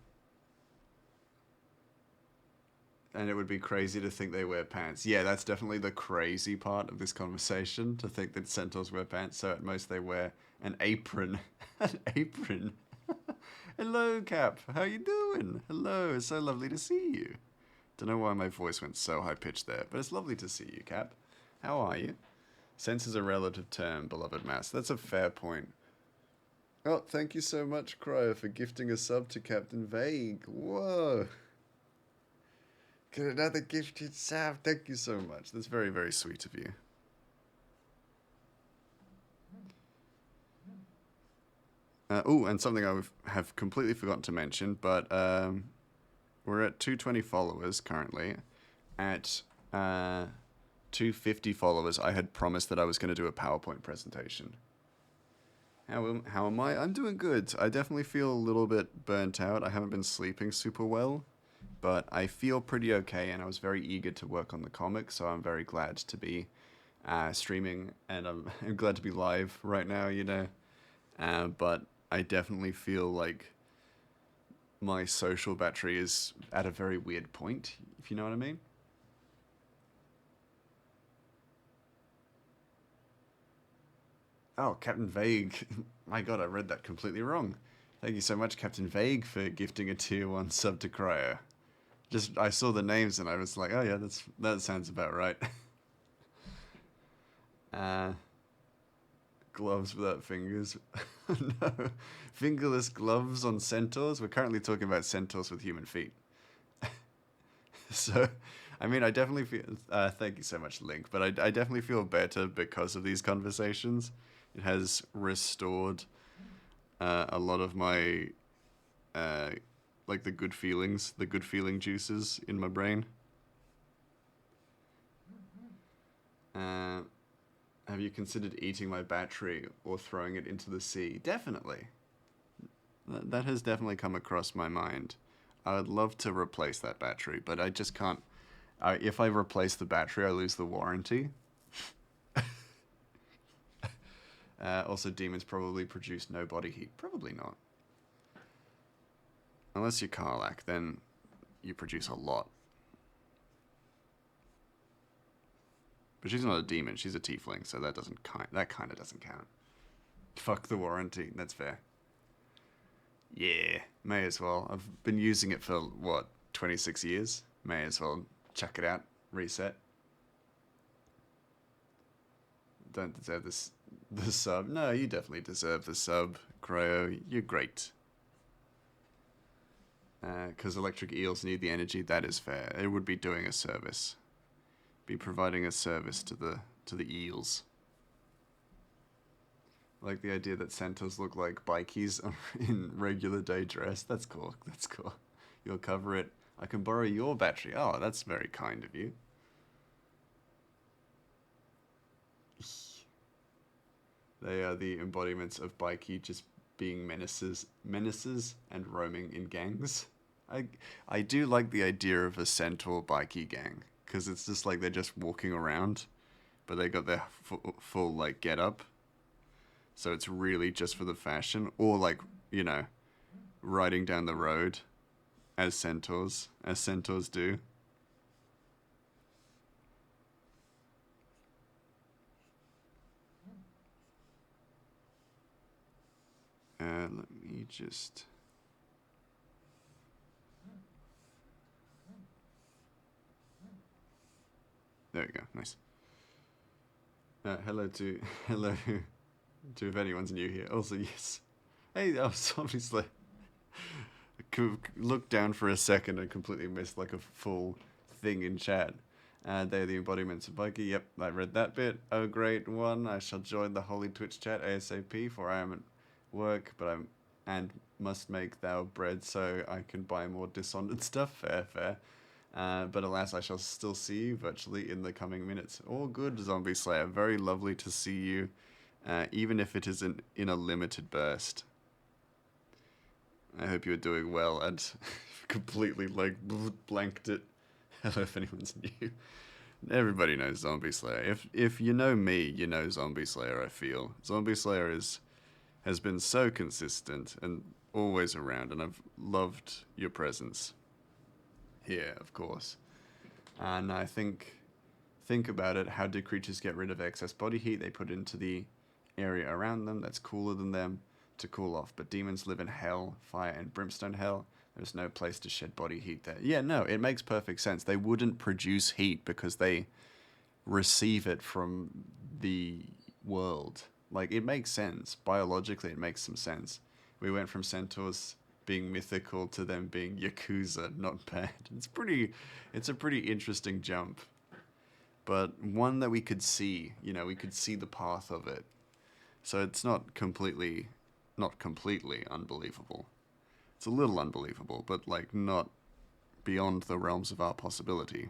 Speaker 1: it would be crazy to think they wear pants. Yeah, that's definitely the crazy part of this conversation, to think that centaurs wear pants, so at most they wear an apron. An apron. Hello, Cap. How you doing? Hello, it's so lovely to see you. Don't know why my voice went so high-pitched there, but it's lovely to see you, Cap. How are you? Sense is a relative term, beloved Mass. That's a fair point. Oh, thank you so much, Cryo, for gifting a sub to Captain Vague. Whoa. Get another gifted sub. Thank you so much. That's very, very sweet of you. Oh, and something I have completely forgotten to mention, but we're at 220 followers currently. At 250 followers, I had promised that I was going to do a PowerPoint presentation. How am I? I'm doing good. I definitely feel a little bit burnt out. I haven't been sleeping super well, but I feel pretty okay, and I was very eager to work on the comic, so I'm very glad to be streaming, and I'm glad to be live right now, you know. But I definitely feel like my social battery is at a very weird point, if you know what I mean. Oh, Captain Vague. My god, I read that completely wrong. Thank you so much, Captain Vague, for gifting a tier 1 sub to Cryo. Just, I saw the names and I was like, oh yeah, that sounds about right. uh, gloves without fingers. No. Fingerless gloves on centaurs? We're currently talking about centaurs with human feet. So, I mean, I definitely feel. Thank you so much, Link. But I definitely feel better because of these conversations. It has restored a lot of my, uh, like the good feeling juices in my brain. Uh, have you considered eating my battery or throwing it into the sea? Definitely. That has definitely come across my mind. I would love to replace that battery, but I just can't. If I replace the battery, I lose the warranty. Also, demons probably produce no body heat. Probably not. Unless you're Karlach, then you produce a lot. But she's not a demon; she's a tiefling, so that kind of doesn't count. Fuck the warranty. That's fair. Yeah, may as well. I've been using it for what 26 years. May as well chuck it out. Reset. Don't deserve this the sub. No, you definitely deserve the sub, Cryo. You're great. Because electric eels need the energy. That is fair. It would be doing a service. Be providing a service to the eels. I like the idea that centaurs look like bikies in regular day dress. That's cool. That's cool. You'll cover it. I can borrow your battery. Oh, that's very kind of you. They are the embodiments of Bikey just being menaces and roaming in gangs. I I do like the idea of a centaur Bikey gang because it's just like they're just walking around, but they got their full like get up, so it's really just for the fashion or like you know riding down the road as centaurs do. Let me just. There we go. Nice. Hello to hello to if anyone's new here. Also, yes. Hey, I was obviously looked down for a second and completely missed like a full thing in chat. They're the embodiments of Bikey. Yep, I read that bit. Oh, great one. I shall join the holy Twitch chat ASAP, for I am at work, but I'm and must make thou bread so I can buy more Dishonored stuff. Fair, fair. But alas, I shall still see you virtually in the coming minutes. All good, Zombie Slayer. Very lovely to see you, even if it isn't in a limited burst. I hope you're doing well and completely like blanked it. Hello, if anyone's new. Everybody knows Zombie Slayer. If you know me, you know Zombie Slayer. I feel Zombie Slayer has been so consistent and always around, and I've loved your presence here, of course. And I think about it. How do creatures get rid of excess body heat? They put it into the area around them that's cooler than them to cool off. But demons live in hell, fire, and brimstone hell. There's no place to shed body heat there. Yeah, no, it makes perfect sense. They wouldn't produce heat because they receive it from the world. Like, it makes sense. Biologically, it makes some sense. We went from centaurs being mythical to them being Yakuza, not bad. It's a pretty interesting jump. But one that we could see, we could see the path of it. So it's not completely unbelievable. It's a little unbelievable, but like not beyond the realms of our possibility.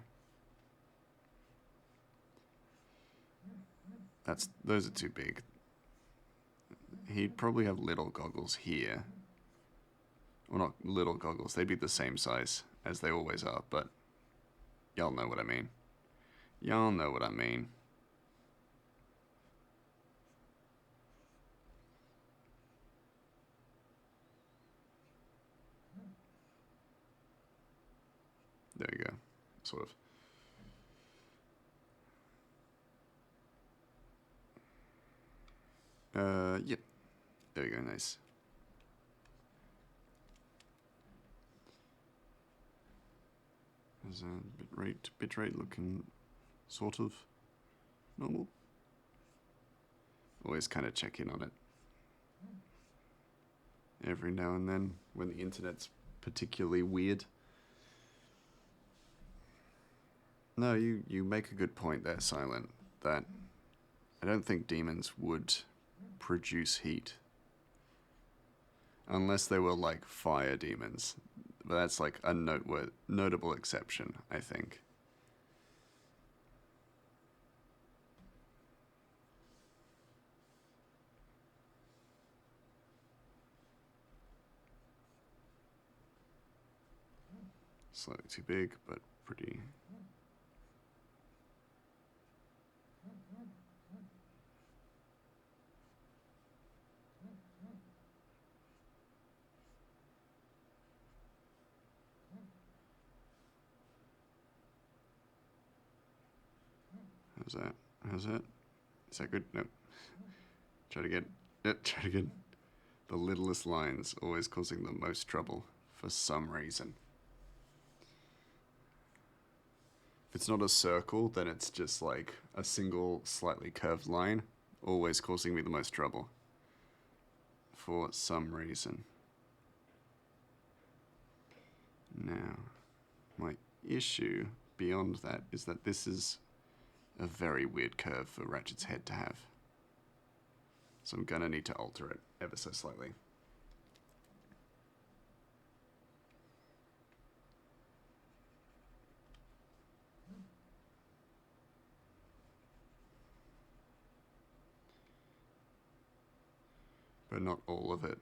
Speaker 1: Those are too big. he'd probably have little goggles here. Well, not little goggles, they'd be the same size as they always are, but y'all know what I mean. Y'all know what I mean. There you go. Sort of. Yep. There you go, nice. Is bitrate looking sort of normal? Always kind of check in on it. Every now and then when the internet's particularly weird. No, you make a good point there, Silent, that I don't think demons would produce heat. Unless they were like fire demons. But that's like a notable exception, I think. Slightly too big, but pretty. How's that? How's that? Is that good? Nope. Try to get. Try to get. The littlest lines always causing the most trouble for some reason. If it's not a circle, then it's just like a single slightly curved line, always causing me the most trouble for some reason. Now, my issue beyond that is that this is a very weird curve for Ratchet's head to have. So I'm gonna need to alter it ever so slightly. But not all of it.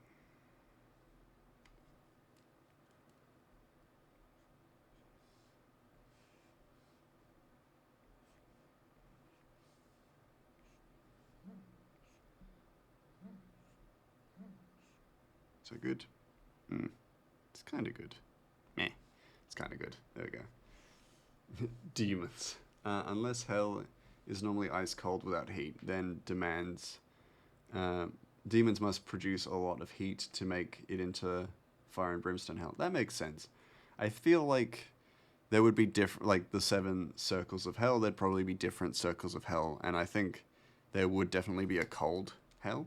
Speaker 1: So good? It's kind of good. Meh. It's kind of good. There we go. Demons. Unless hell is normally ice cold without heat, then demands... demons must produce a lot of heat to make it into fire and brimstone hell. That makes sense. I feel like there would be different... Like the 7 circles of hell, there'd probably be different circles of hell. And I think there would definitely be a cold hell.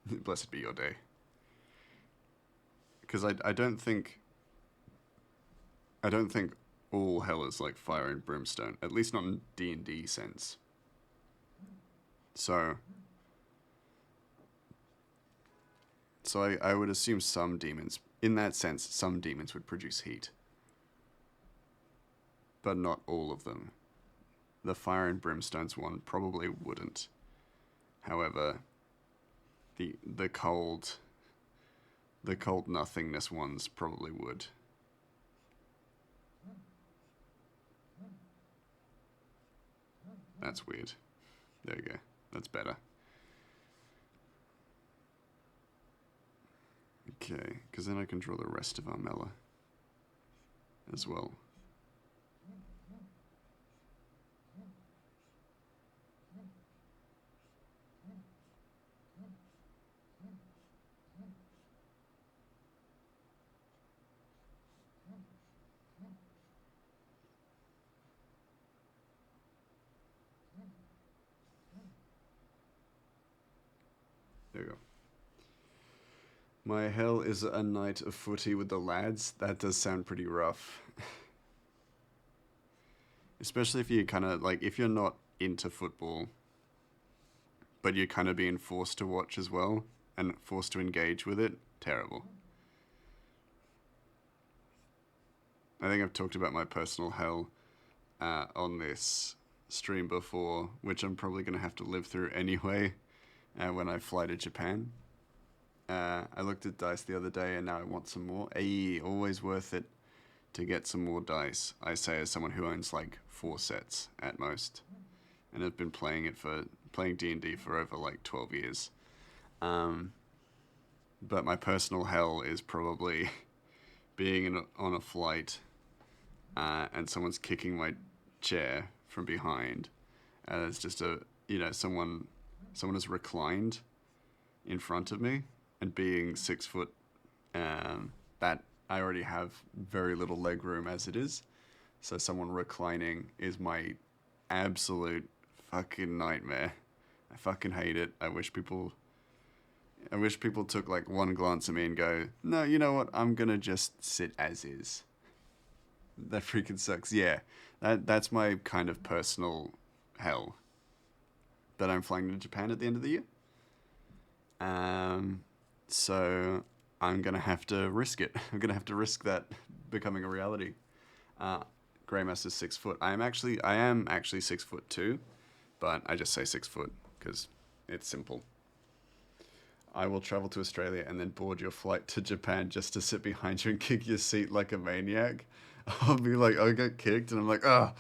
Speaker 1: Blessed be your day. Because I don't think all hell is like fire and brimstone, at least not in D&D sense. So I would assume some demons, in that sense, some demons would produce heat, but not all of them. The fire and brimstones one probably wouldn't. However, the cold nothingness ones probably would. That's weird. There you go. That's better. Okay, because then I can draw the rest of Armella as well. There you go. My hell is a night of footy with the lads. That does sound pretty rough. Especially if you kind of, like, if you're not into football, but you're kind of being forced to watch as well, and forced to engage with it, terrible. I think I've talked about my personal hell on this stream before, which I'm probably going to have to live through anyway, when I fly to Japan. I looked at dice the other day and now I want some more. Always worth it to get some more dice. I say as someone who owns like 4 sets at most, and have been playing D&D for over like 12 years. But my personal hell is probably being on a flight and someone's kicking my chair from behind, and it's just someone has reclined in front of me, and being 6 foot, that I already have very little leg room as it is, so someone reclining is my absolute fucking nightmare. I fucking hate it. I wish people took like one glance at me and go, no, you know what? I'm gonna just sit as is. That freaking sucks. Yeah, that's my kind of personal hell. But I'm flying to Japan at the end of the year. So I'm gonna have to risk it. I'm gonna have to risk that becoming a reality. Greymaster's 6 foot. I am actually 6 foot too, but I just say 6 foot because it's simple. I will travel to Australia and then board your flight to Japan just to sit behind you and kick your seat like a maniac. I'll be like, I'll get kicked, and I'm like, I'll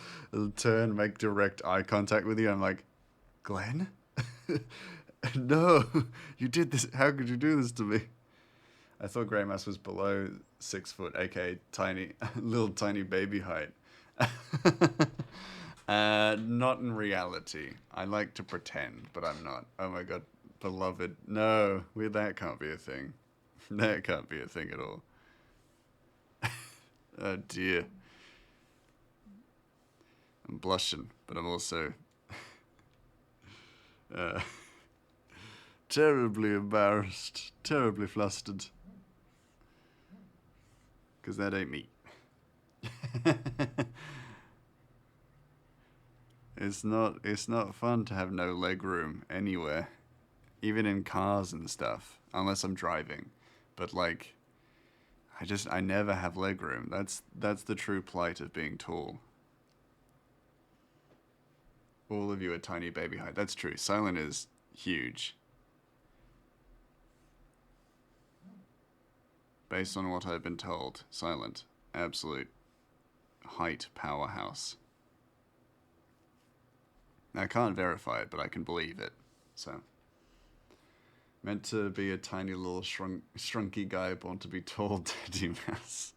Speaker 1: turn, make direct eye contact with you. I'm like, Glenn? No, you did this. How could you do this to me? I thought Greymaster was below 6 foot, aka tiny, little tiny baby height. Not in reality. I like to pretend, but I'm not. Oh my god, beloved. No, that can't be a thing. That can't be a thing at all. Oh dear. I'm blushing, but I'm also terribly embarrassed, terribly flustered. Because that ain't me. It's not fun to have no leg room anywhere. Even in cars and stuff. Unless I'm driving. But like, I never have leg room. That's the true plight of being tall. All of you are tiny baby height. That's true. Silent is huge. Based on what I've been told, Silent, absolute height powerhouse. I can't verify it, but I can believe it. So, meant to be a tiny little shrunky guy born to be tall, daddy mouse.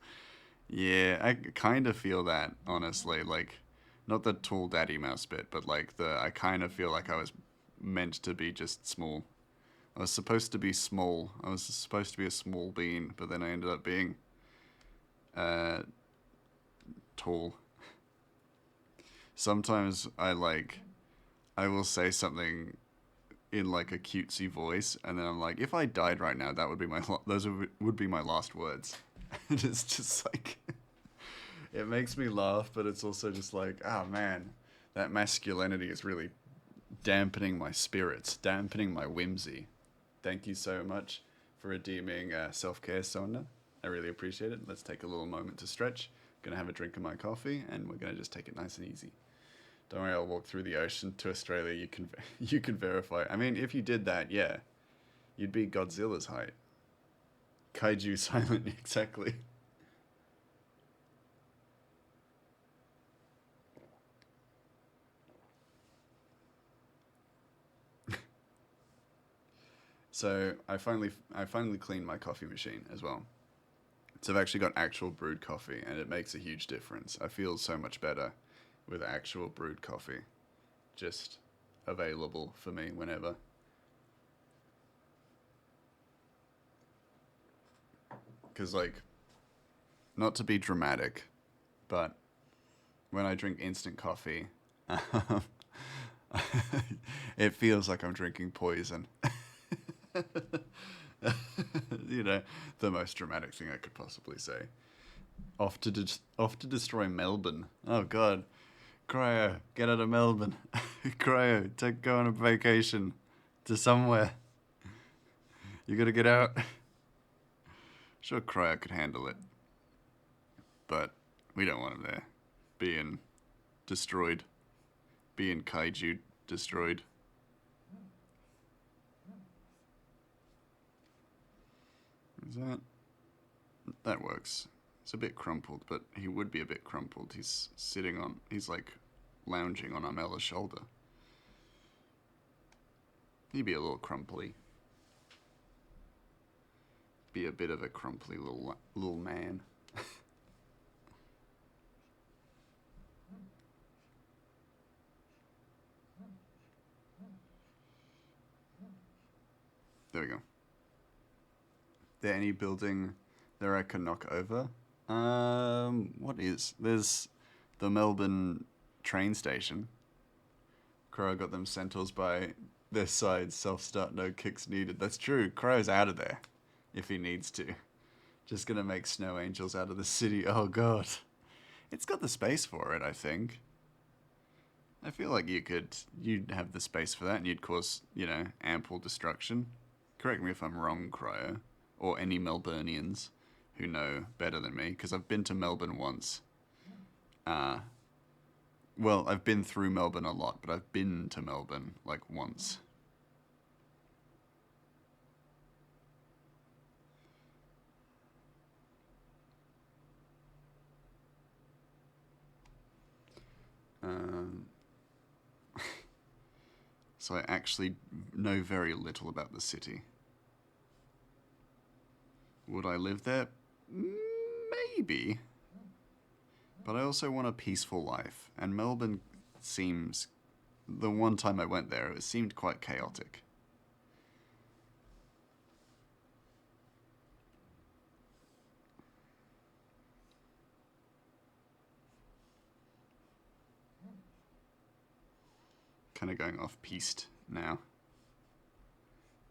Speaker 1: Yeah, I kind of feel that, honestly. Like, not the tall daddy mouse bit, but like I kind of feel like I was meant to be just small. I was supposed to be small. I was supposed to be a small bean, but then I ended up being tall. Sometimes I will say something in like a cutesy voice, and then I'm like, if I died right now, that would be those would be my last words. And it's just like, it makes me laugh, but it's also just like, oh man, that masculinity is really dampening my spirits, dampening my whimsy. Thank you so much for redeeming self-care, Sona. I really appreciate it. Let's take a little moment to stretch. Gonna have a drink of my coffee, and we're gonna just take it nice and easy. Don't worry, I'll walk through the ocean to Australia. You can verify. I mean, if you did that, yeah, you'd be Godzilla's height. Kaiju Silent, exactly. So I finally cleaned my coffee machine as well. So I've actually got actual brewed coffee, and it makes a huge difference. I feel so much better with actual brewed coffee, just available for me whenever. Because like, not to be dramatic, but when I drink instant coffee, it feels like I'm drinking poison. You know, the most dramatic thing I could possibly say. Off to destroy Melbourne. Oh god, Cryo, get out of Melbourne. Cryo, go on a vacation to somewhere. You gotta get out. Sure, Cryo could handle it, but we don't want him there, being destroyed, being kaiju destroyed. Is that... That works. It's a bit crumpled, but he would be a bit crumpled. He's sitting on... He's like lounging on Armella's shoulder. He'd be a little crumply. Be a bit of a crumply little man. There we go. There any building there I can knock over? What is? There's the Melbourne train station. Crow got them centaurs by their side. Self-start, no kicks needed. That's true. Crow's out of there if he needs to. Just gonna make snow angels out of the city. Oh god. It's got the space for it, I think. I feel like you'd have the space for that and you'd cause, you know, ample destruction. Correct me if I'm wrong, Cryo. Or any Melburnians who know better than me, because I've been to Melbourne once. Well, I've been through Melbourne a lot, but I've been to Melbourne, like, once. So I actually know very little about the city. Would I live there? Maybe. But I also want a peaceful life, and Melbourne seems... The one time I went there, it seemed quite chaotic. Kind of going off-piste now.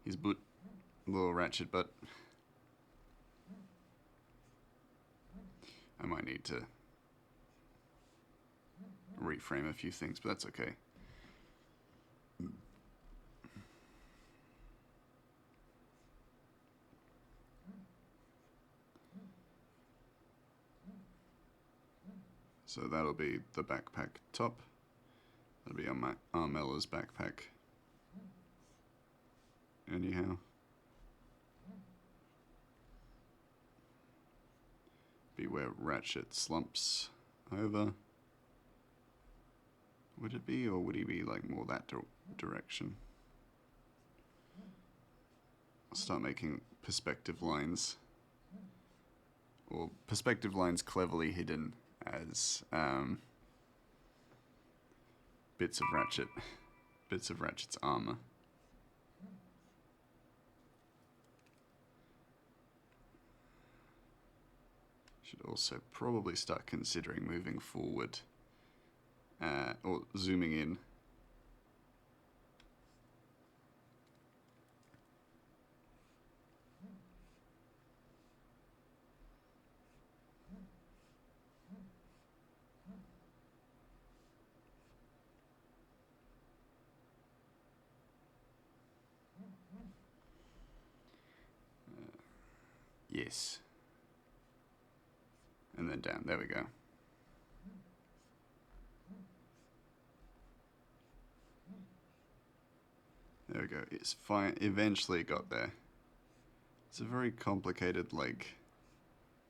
Speaker 1: His boot, little ratchet butt. I might need to reframe a few things, but that's okay. So that'll be the backpack top. That'll be on my Armella's backpack. Anyhow. Be where Ratchet slumps over. Would it be, or would he be like more that direction? I'll start making perspective lines. Or perspective lines cleverly hidden as bits of Ratchet's armor. Should also probably start considering moving forward or zooming in. Yes. And then down. There we go. There we go. It's fine. Eventually got there. It's a very complicated, like,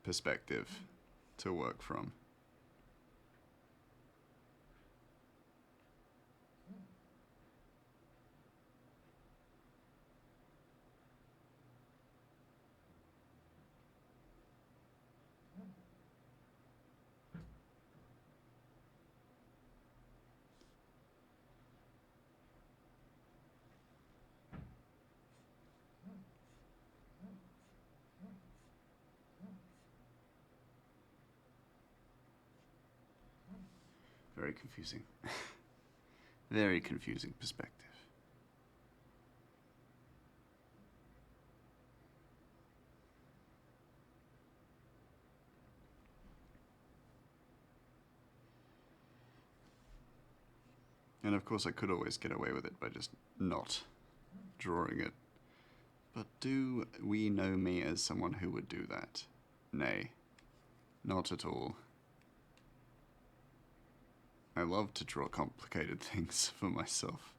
Speaker 1: perspective to work from. Very confusing. Very confusing perspective. And of course I could always get away with it by just not drawing it. But do we know me as someone who would do that? Nay, not at all. I love to draw complicated things for myself.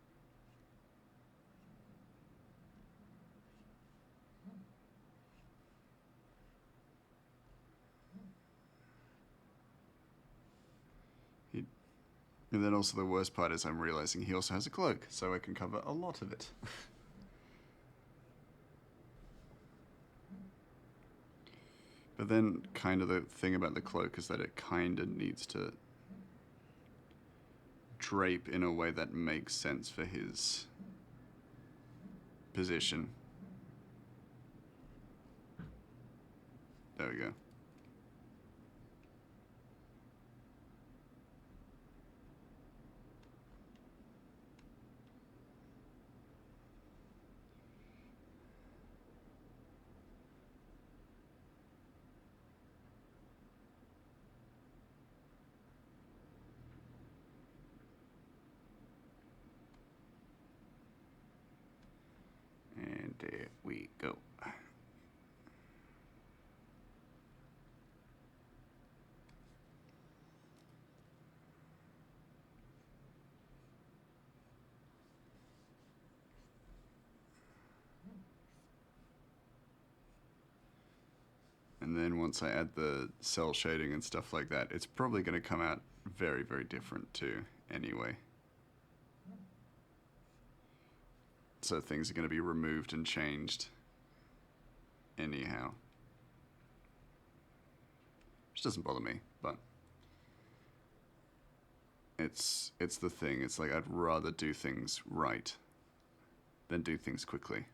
Speaker 1: And then also the worst part is I'm realizing he also has a cloak, so I can cover a lot of it. But then kind of the thing about the cloak is that it kind of needs to drape in a way that makes sense for his position. There we go. And there we go. And then once I add the cell shading and stuff like that, it's probably going to come out very, very different too, anyway. So things are going to be removed and changed anyhow. Which doesn't bother me, but it's the thing. It's like I'd rather do things right than do things quickly.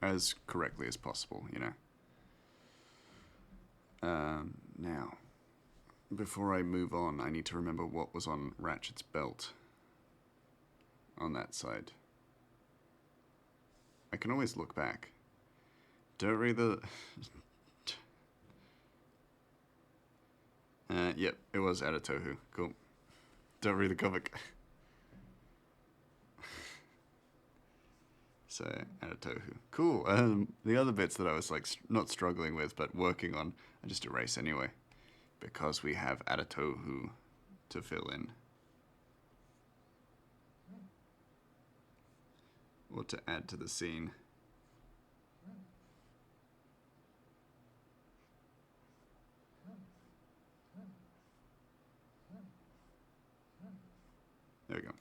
Speaker 1: As correctly as possible, you know. Now, before I move on, I need to remember what was on Ratchet's belt. On that side. I can always look back. Don't read the... yep, it was Adatohu. Cool. Don't read the comic. So, Adatohu. Cool. The other bits that I was like not struggling with, but working on, I just erase anyway. Because we have Adatohu to fill in. Or to add to the scene. There we go.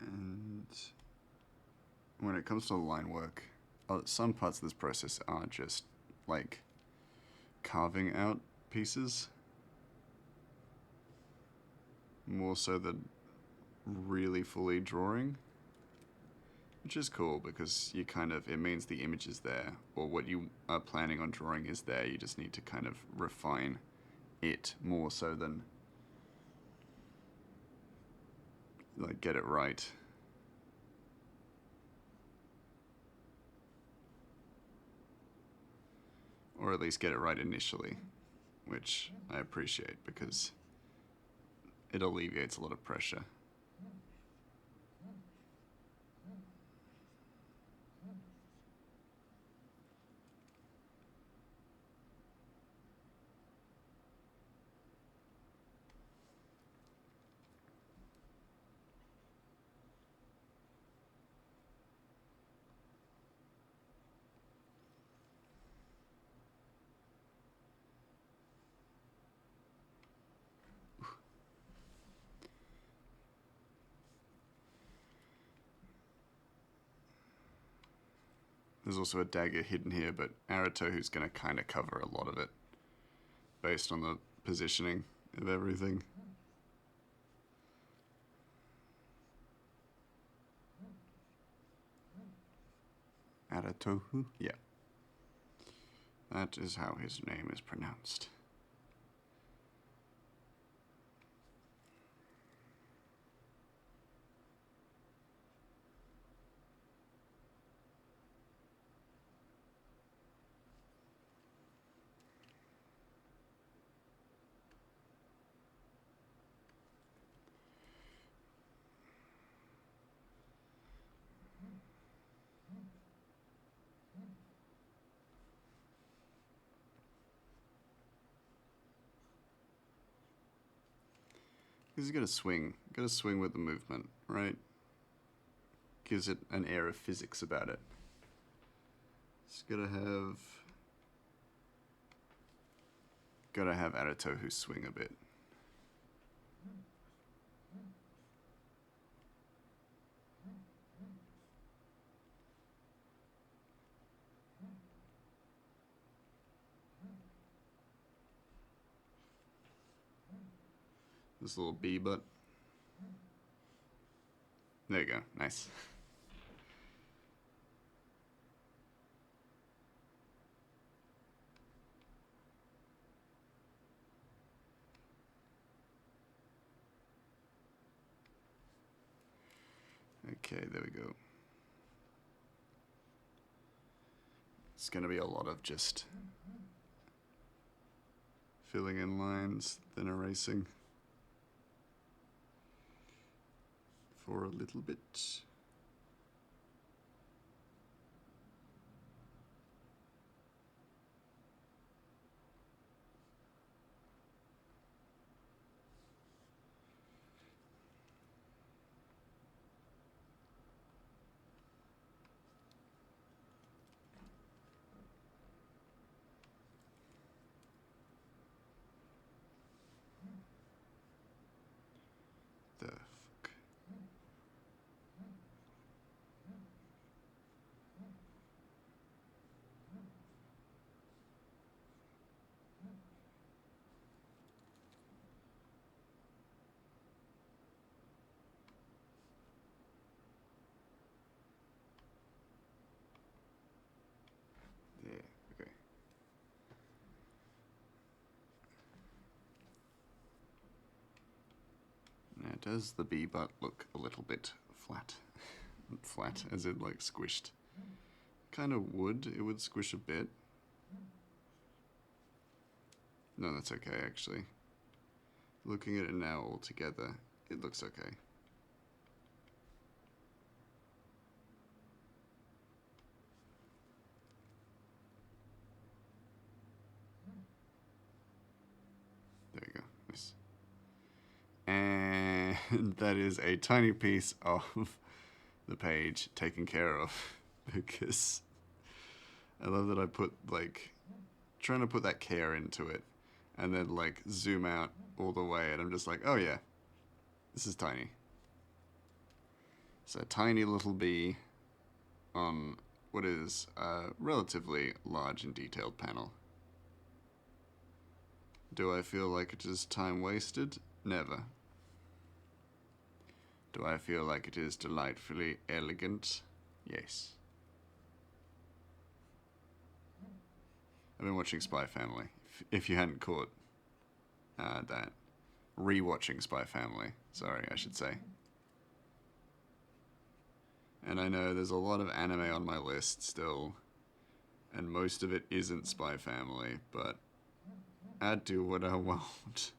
Speaker 1: And when it comes to line work, some parts of this process are just like carving out pieces more so than really fully drawing, which is cool because you kind of, it means the image is there, or what you are planning on drawing is there. You just need to kind of refine it more so than like get it right. Or at least get it right initially, which I appreciate because it alleviates a lot of pressure. There's also a dagger hidden here, but Aratohu's going to kind of cover a lot of it based on the positioning of everything. Aratohu? Yeah. That is how his name is pronounced. Because you gotta swing. You gotta swing with the movement, right? Gives it an air of physics about it. It's gotta have Aratohu swing a bit. This little bee butt. There you go. Nice. Okay, there we go. It's going to be a lot of just filling in lines, then erasing for a little bit. The fuck? Yeah, okay. Now, does the bee butt look a little bit flat? Flat, as in like squished. Kind of would. It would squish a bit. No, that's okay, actually. Looking at it now all together, it looks okay. There you go. Nice. And that is a tiny piece of the page taken care of, because I love that I put, like, trying to put that care into it and then, like, zoom out all the way, and I'm just like, oh yeah, this is tiny. So a tiny little bee on what is a relatively large and detailed panel. Do I feel like it is time wasted? Never. Do I feel like it is delightfully elegant? Yes. I've been watching Spy Family, if you hadn't caught that. Rewatching Spy Family, sorry, I should say. And I know there's a lot of anime on my list still, and most of it isn't Spy Family, but I do what I want.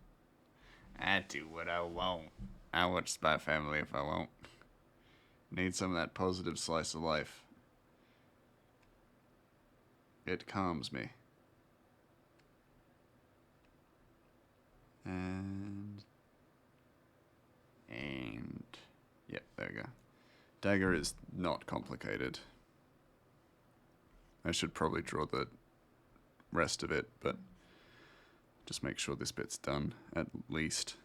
Speaker 1: I do what I want. I watch Spy Family if I want. Need some of that positive slice of life. It calms me. And yep, there we go. Dagger is not complicated. I should probably draw the rest of it, but just make sure this bit's done at least.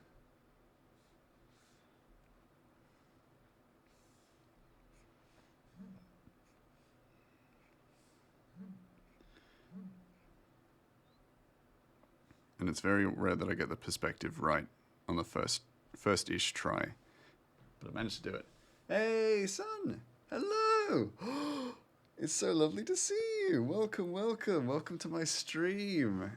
Speaker 1: And it's very rare that I get the perspective right on the first-ish try. But I managed to do it. Hey, son! Hello! It's so lovely to see you! Welcome, welcome! Welcome to my stream!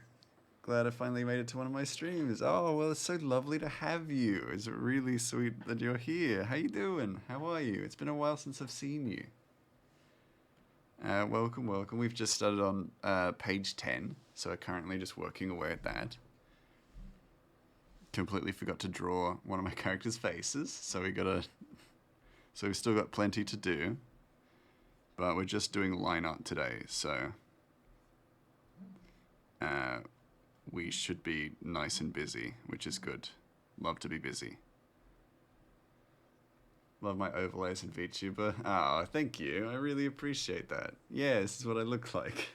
Speaker 1: Glad I finally made it to one of my streams. Oh, well, it's so lovely to have you. It's really sweet that you're here. How you doing? How are you? It's been a while since I've seen you. Welcome, welcome. We've just started on page 10, so we're currently just working away at that. Completely forgot to draw one of my characters' faces, so we've still got plenty to do. But we're just doing line art today, so we should be nice and busy, which is good. Love to be busy. Love my overlays in VTuber. Oh, thank you. I really appreciate that. Yeah, this is what I look like.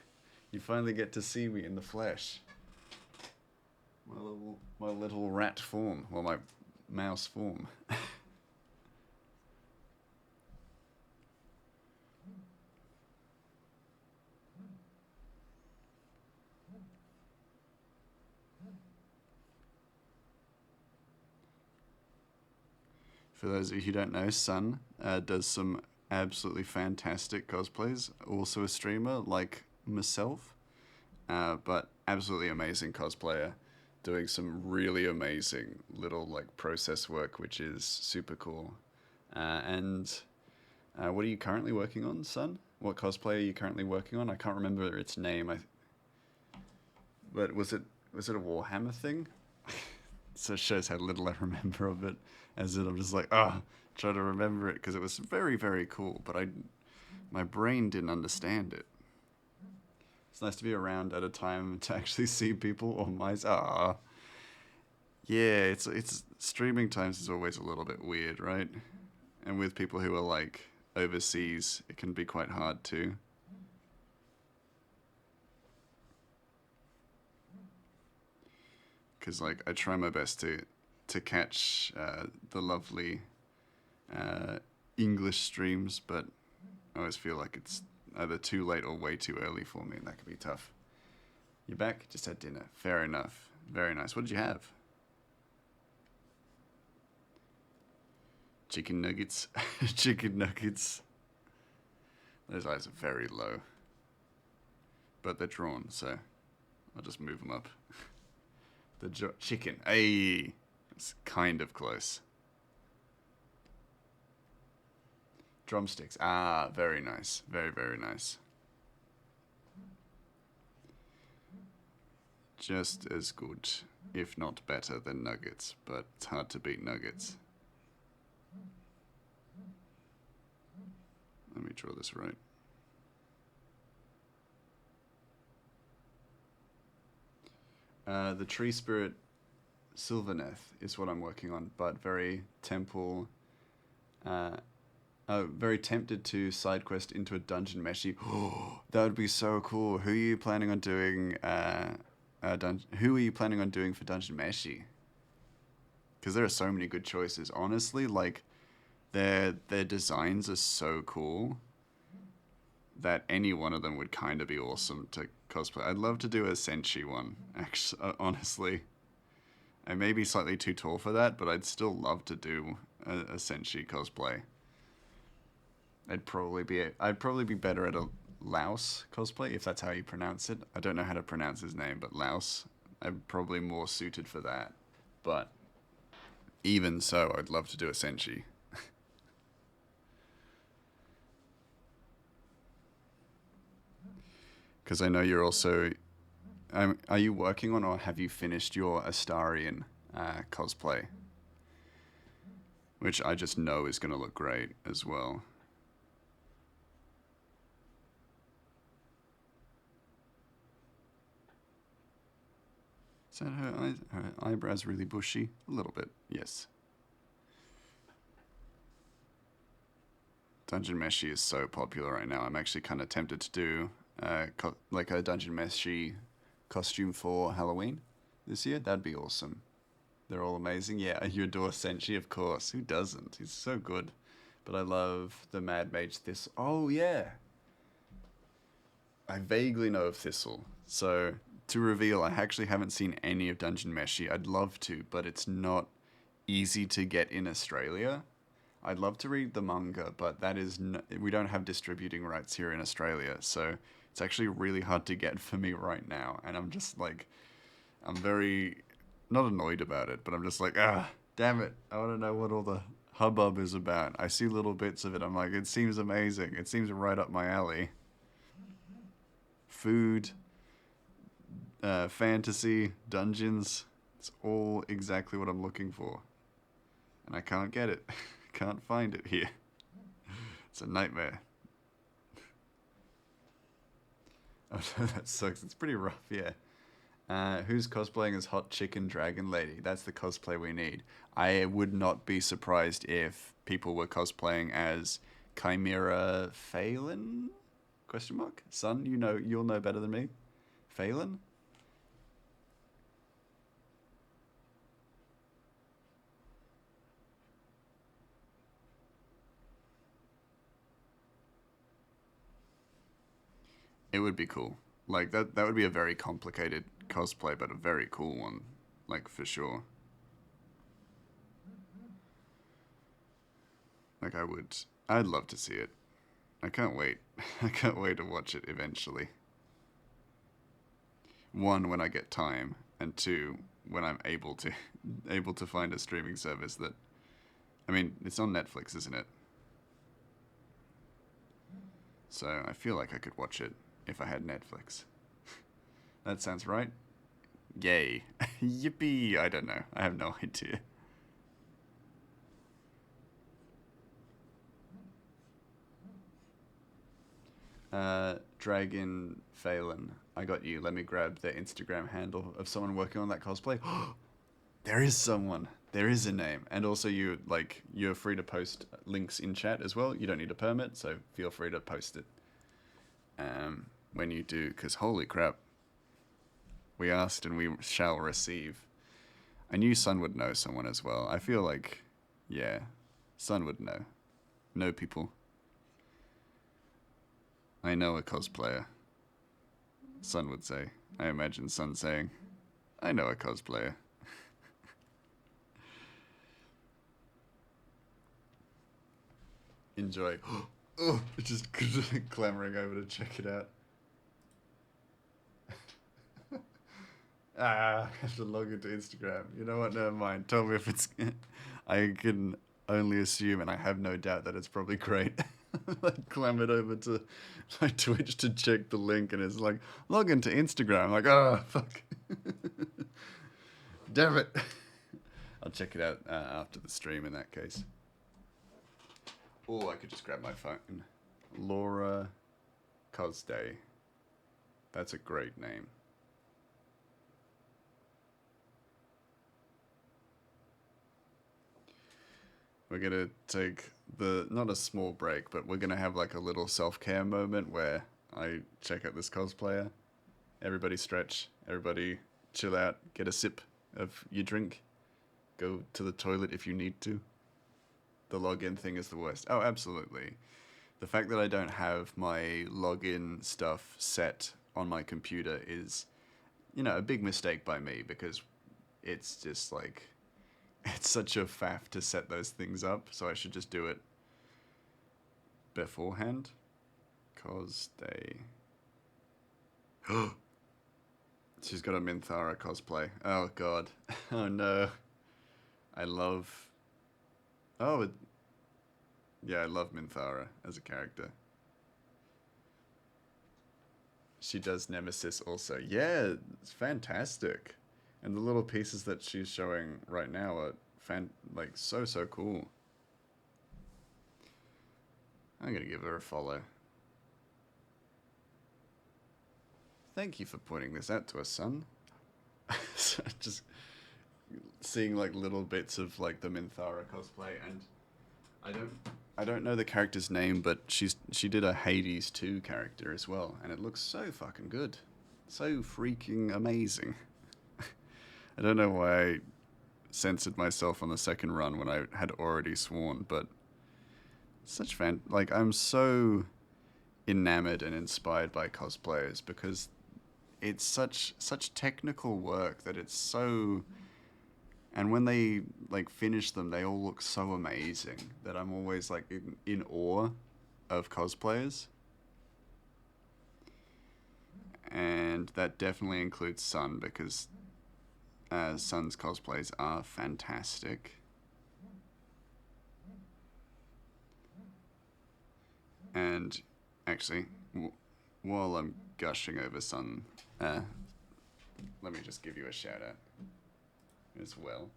Speaker 1: You finally get to see me in the flesh. My little rat form, or my mouse form. For those of you who don't know, Sun does some absolutely fantastic cosplays. Also a streamer like myself, but absolutely amazing cosplayer, doing some really amazing little like process work, which is super cool. And what are you currently working on, Sun? What cosplay are you currently working on? I can't remember its name. But was it a Warhammer thing? So it shows how little I remember of it. As in, I'm just like, try to remember it because it was very, very cool. But my brain didn't understand it. It's nice to be around at a time to actually see people on my. Yeah, it's streaming times is always a little bit weird, right? And with people who are like overseas, it can be quite hard too. Because like I try my best to catch the lovely English streams, but I always feel like it's either too late or way too early for me, and that can be tough. You're back? Just had dinner. Fair enough. Very nice. What did you have? Chicken nuggets. Chicken nuggets. Those eyes are very low. But they're drawn, so I'll just move them up. The chicken. Hey! It's kind of close. Drumsticks. Ah, very nice. Very, very nice. Just as good, if not better, than nuggets, but it's hard to beat nuggets. Let me draw this right. The tree spirit Sylvaneth is what I'm working on, but very temple. Very tempted to side quest into a dungeon meshi. Oh, that would be so cool. Who are you planning on doing? Who are you planning on doing for dungeon meshi? Because there are so many good choices. Honestly, like their designs are so cool that any one of them would kind of be awesome to cosplay. I'd love to do a Senshi one, actually, honestly. I may be slightly too tall for that, but I'd still love to do a Senshi cosplay. I'd probably be better at a Laos cosplay, if that's how you pronounce it. I don't know how to pronounce his name, but Laos. I'm probably more suited for that. But even so, I'd love to do a Senshi. Because I know you're also. Are you working on, or have you finished your Astarion cosplay? Which I just know is going to look great as well. Is that her eyebrows really bushy? A little bit, yes. Dungeon Meshi is so popular right now. I'm actually kind of tempted to do like a Dungeon Meshi costume for Halloween this year. That'd be awesome. They're all amazing. Yeah, you adore Senshi, of course. Who doesn't? He's so good. But I love the Mad Mage Thistle. Oh, yeah. I vaguely know of Thistle. So, to reveal, I actually haven't seen any of Dungeon Meshi. I'd love to, but it's not easy to get in Australia. I'd love to read the manga, but that is we don't have distributing rights here in Australia, so it's actually really hard to get for me right now. And I'm just like, I'm very not annoyed about it, but I'm just like, damn it! I want to know what all the hubbub is about. I see little bits of it. I'm like, it seems amazing. It seems right up my alley. Food, fantasy, dungeons. It's all exactly what I'm looking for. And I can't get it. Can't find it here. It's a nightmare. Oh no, that sucks. It's pretty rough, yeah. Who's cosplaying as Hot Chicken Dragon Lady? That's the cosplay we need. I would not be surprised if people were cosplaying as Chimera Phelan? Question mark? Son, you'll know better than me. Phelan? It would be cool. Like that would be a very complicated cosplay, but a very cool one. Like for sure. Like I'd love to see it. I can't wait. I can't wait to watch it eventually. One, when I get time, and two, when I'm able to find a streaming service that I mean, it's on Netflix, isn't it? So I feel like I could watch it if I had Netflix. That sounds right. Yay. Yippee! I don't know. I have no idea. Dragon Phelan. I got you. Let me grab the Instagram handle of someone working on that cosplay. There is someone. There is a name. And also you're free to post links in chat as well. You don't need a permit, so feel free to post it. When you do, because holy crap. We asked and we shall receive. I knew Sun would know someone as well. I feel like, yeah, Sun would know. Know people. I know a cosplayer. Sun would say. I imagine Sun saying, I know a cosplayer. Enjoy. Oh, just clamoring over to check it out. I have to log into Instagram. You know what? Never mind. Tell me if it's. I can only assume, and I have no doubt that it's probably great. I clambered over to my Twitch to check the link, and it's like, log into Instagram. I'm like, oh, fuck. Damn it. I'll check it out after the stream in that case. Or I could just grab my phone. Laura Cosday. That's a great name. We're gonna take not a small break, but we're gonna have like a little self-care moment where I check out this cosplayer. Everybody stretch, everybody chill out, get a sip of your drink, go to the toilet if you need to. The login thing is the worst. Oh, absolutely. The fact that I don't have my login stuff set on my computer is, a big mistake by me because it's just like it's such a faff to set those things up, so I should just do it beforehand. Cause they. She's got a Minthara cosplay. Oh god. Oh no. I love. Oh, yeah, I love Minthara as a character. She does Nemesis also. Yeah, it's fantastic. And the little pieces that she's showing right now are so cool. I'm gonna give her a follow. Thank you for pointing this out to us, son. Just seeing like little bits of like the Minthara cosplay, and I don't know the character's name, but she did a Hades 2 character as well, and it looks so fucking good. So freaking amazing. I don't know why I censored myself on the second run when I had already sworn, but I'm so enamored and inspired by cosplayers because it's such technical work that it's so, and when they like finish them, they all look so amazing that I'm always like in awe of cosplayers. And that definitely includes Sun because Sun's cosplays are fantastic. And actually, while I'm gushing over Sun, let me just give you a shout out as well.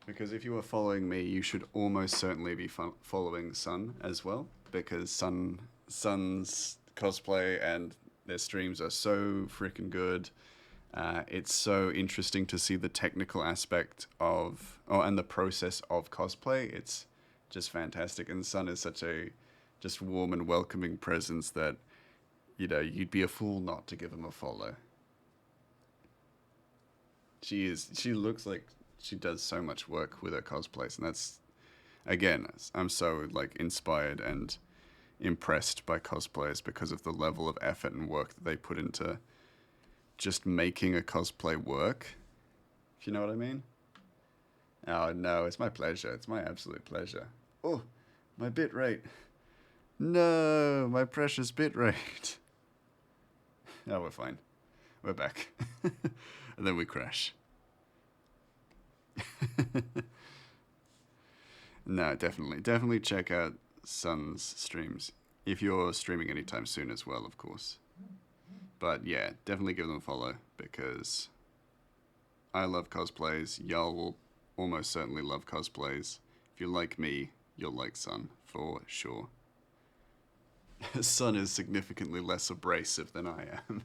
Speaker 1: Because if you are following me, you should almost certainly be following Sun as well, because Sun's cosplay, and their streams are so freaking good. It's so interesting to see the technical aspect of, and the process of cosplay. It's just fantastic, and Sun is such a just warm and welcoming presence that you'd be a fool not to give him a follow. She looks like she does so much work with her cosplays, and that's again, I'm so like inspired and impressed by cosplayers because of the level of effort and work that they put into just making a cosplay work. If you know what I mean? Oh no, it's my pleasure. It's my absolute pleasure. Oh, my bit rate. No, my precious bit rate. Oh, we're fine. We're back. And then we crash. No, definitely check out Sun's streams if you're streaming anytime soon as well, of course. But yeah, definitely give them a follow because I love cosplays. Y'all will almost certainly love cosplays. If you like me, you'll like Sun for sure. Sun is significantly less abrasive than I am,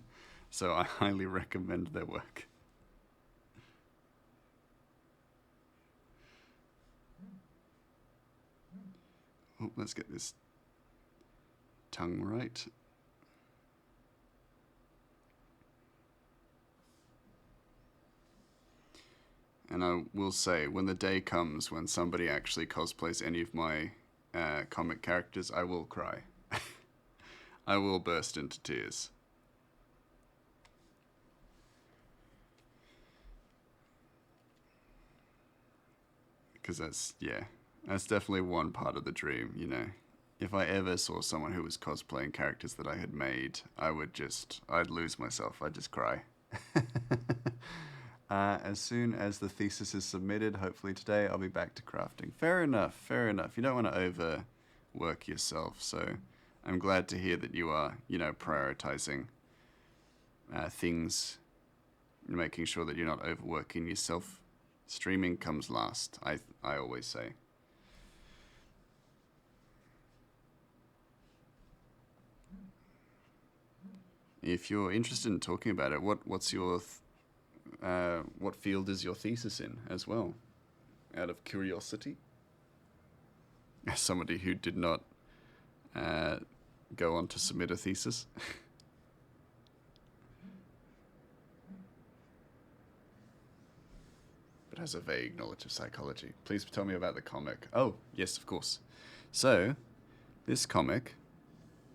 Speaker 1: so I highly recommend their work. Oh, let's get this tongue right. And I will say, when the day comes when somebody actually cosplays any of my comic characters, I will cry. I will burst into tears. Because that's definitely one part of the dream, you know. If I ever saw someone who was cosplaying characters that I had made, I'd lose myself. I'd just cry. As soon as the thesis is submitted, hopefully today, I'll be back to crafting. Fair enough. You don't want to overwork yourself, so I'm glad to hear that you are, prioritizing things, making sure that you're not overworking yourself. Streaming comes last, I always say. If you're interested in talking about it, what's your what field is your thesis in as well? Out of curiosity, as somebody who did not go on to submit a thesis. But has a vague knowledge of psychology. Please tell me about the comic. Oh, yes, of course. So, this comic,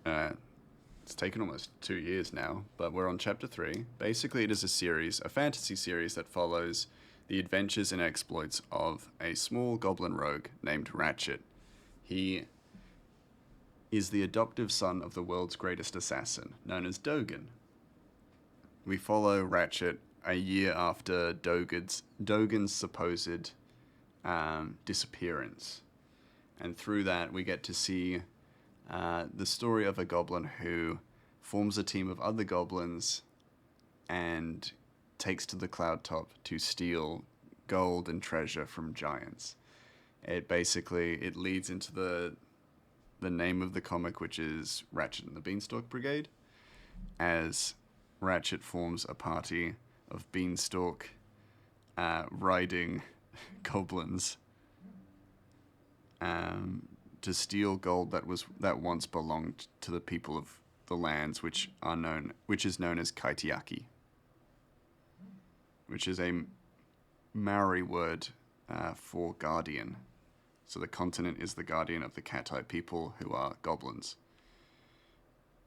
Speaker 1: it's taken almost 2 years now, but we're on chapter 3. Basically, it is a fantasy series that follows the adventures and exploits of a small goblin rogue named Ratchet. He is the adoptive son of the world's greatest assassin, known as Dogen. We follow Ratchet a year after Dogen's supposed disappearance. And through that, we get to see the story of a goblin who forms a team of other goblins and takes to the cloud top to steal gold and treasure from giants. It leads into the name of the comic, which is Ratchet and the Beanstalk Brigade, as Ratchet forms a party of Beanstalk riding goblins to steal gold that once belonged to the people of the lands, which is known as Kaitiaki, which is a Maori word for guardian. So the continent is the guardian of the Katai people, who are goblins.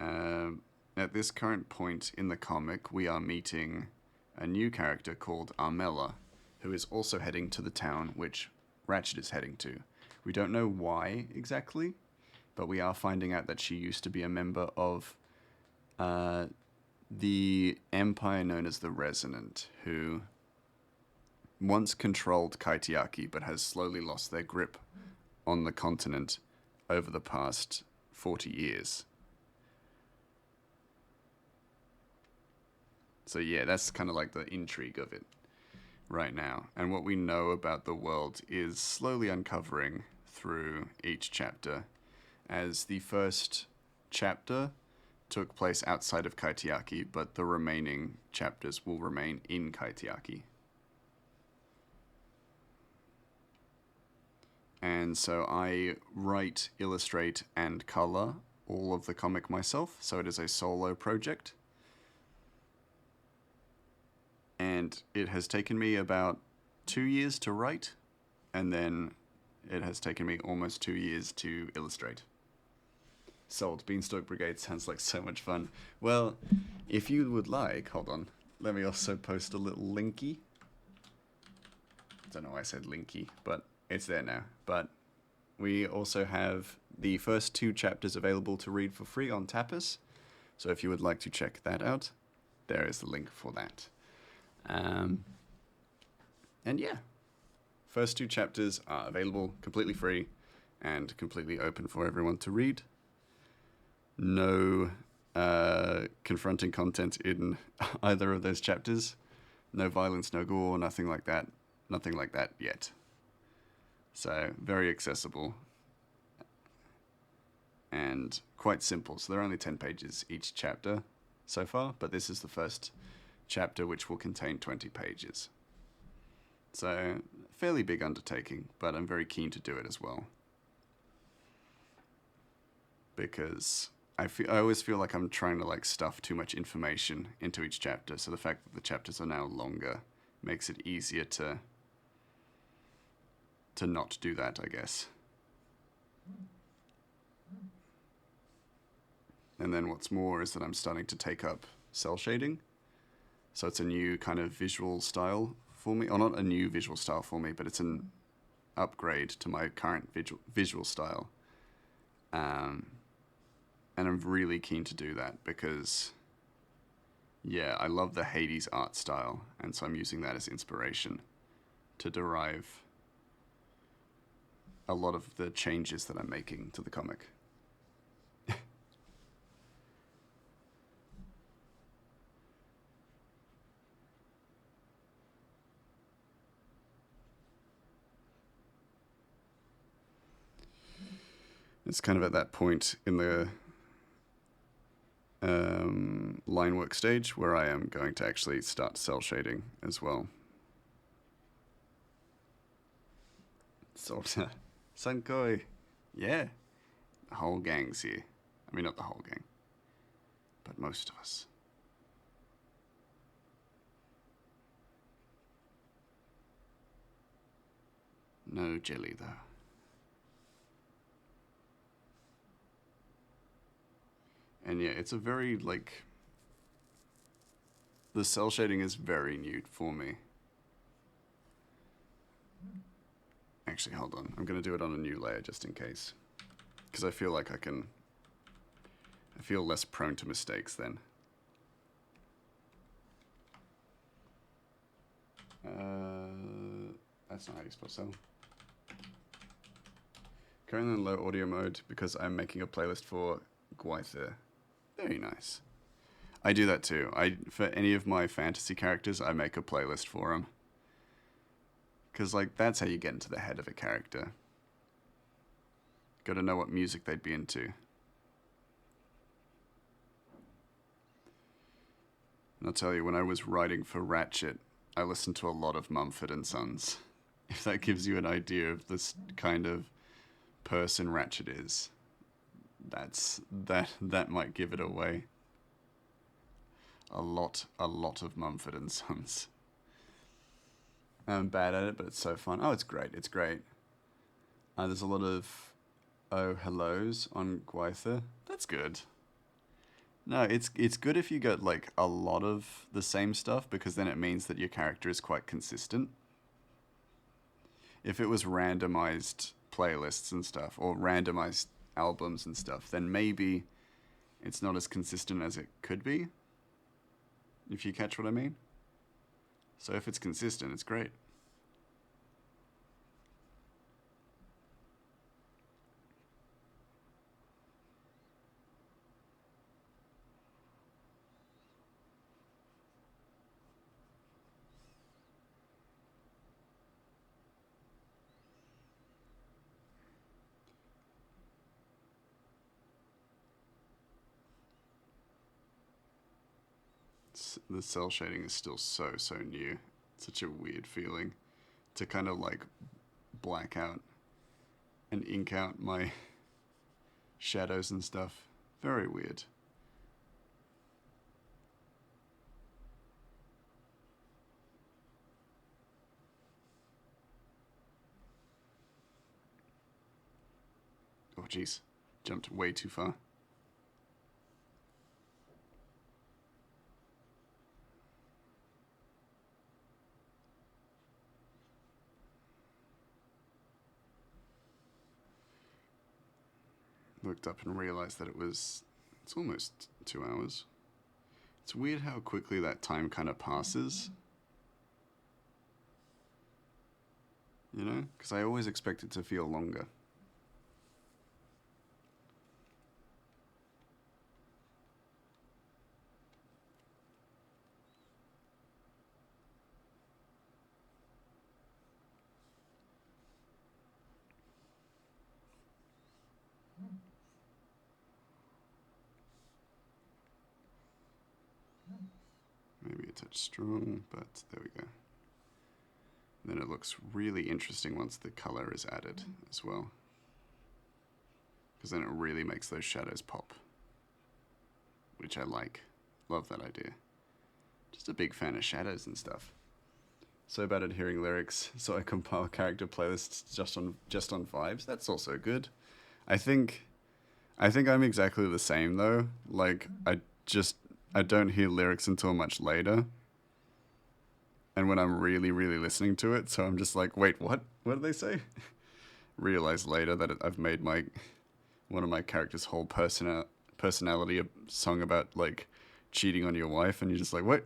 Speaker 1: At this current point in the comic, we are meeting a new character called Armella, who is also heading to the town which Ratchet is heading to. We don't know why exactly, but we are finding out that she used to be a member of the empire known as the Resonant, who once controlled Kaitiaki but has slowly lost their grip on the continent over the past 40 years. So yeah, that's kind of like the intrigue of it right now. And what we know about the world is slowly uncovering through each chapter, as the first chapter took place outside of Kaitiaki, but the remaining chapters will remain in Kaitiaki. And so I write, illustrate, and color all of the comic myself, so it is a solo project. And it has taken me about 2 years to write, and then it has taken me almost 2 years to illustrate. Sold. Beanstalk Brigade sounds like so much fun. Well, if you would like, hold on, let me also post a little linky. Don't know why I said linky, but it's there now. But we also have the first 2 chapters available to read for free on Tapas. So if you would like to check that out, there is the link for that. And yeah, first 2 chapters are available completely free and completely open for everyone to read. No confronting content in either of those chapters. No violence, no gore, nothing like that. Nothing like that yet. So, very accessible. And quite simple. So, there are only 10 pages each chapter so far, but this is the first chapter which will contain 20 pages. So, fairly big undertaking, but I'm very keen to do it as well. Because I always feel like I'm trying to like stuff too much information into each chapter, so the fact that the chapters are now longer makes it easier to not do that, I guess. And then what's more is that I'm starting to take up cell shading. So it's a new kind of visual style for me. Or not a new visual style for me, but it's an upgrade to my current visual style. And I'm really keen to do that because, yeah, I love the Hades art style. And so I'm using that as inspiration to derive a lot of the changes that I'm making to the comic. It's kind of at that point in the line work stage where I am going to actually start cell shading as well. So, Sankoi, yeah, the whole gang's here. I mean, not the whole gang, but most of us. No jelly, though. And yeah, it's a very, like, the cell shading is very new for me. Actually, hold on. I'm going to do it on a new layer just in case. Because I feel like I feel less prone to mistakes then. That's not how you spell cell. Currently in low audio mode because I'm making a playlist for Gwyther. Very nice. I do that too. For any of my fantasy characters, I make a playlist for them. Because, like, that's how you get into the head of a character. Got to know what music they'd be into. And I'll tell you, when I was writing for Ratchet, I listened to a lot of Mumford and Sons. If that gives you an idea of this kind of person Ratchet is, that might give it away. A lot of Mumford and Sons. I'm bad at it, but it's so fun. Oh, it's great. It's great. There's a lot of oh hellos on Gwyther. That's good. No, it's good if you get like a lot of the same stuff because then it means that your character is quite consistent. If it was randomized playlists and stuff or randomized albums and stuff, then maybe it's not as consistent as it could be. If you catch what I mean. So if it's consistent, it's great. The cell shading is still so new. It's such a weird feeling to kind of like black out and ink out my shadows and stuff. Very weird. Oh jeez, jumped way too far. Looked up and realized that it's almost 2 hours. It's weird how quickly that time kind of passes. You know? Because I always expect it to feel longer. Maybe a touch strong, but there we go. Then it looks really interesting once the color is added as well. Because then it really makes those shadows pop. Which I like. Love that idea. Just a big fan of shadows and stuff. So bad at hearing lyrics, so I compile character playlists just on vibes. That's also good. I think I'm exactly the same though. Like I don't hear lyrics until much later. And when I'm really listening to it, so I'm just like, wait, what? What did they say? Realize later that I've made one of my characters' whole personality a song about like cheating on your wife, and you're just like, wait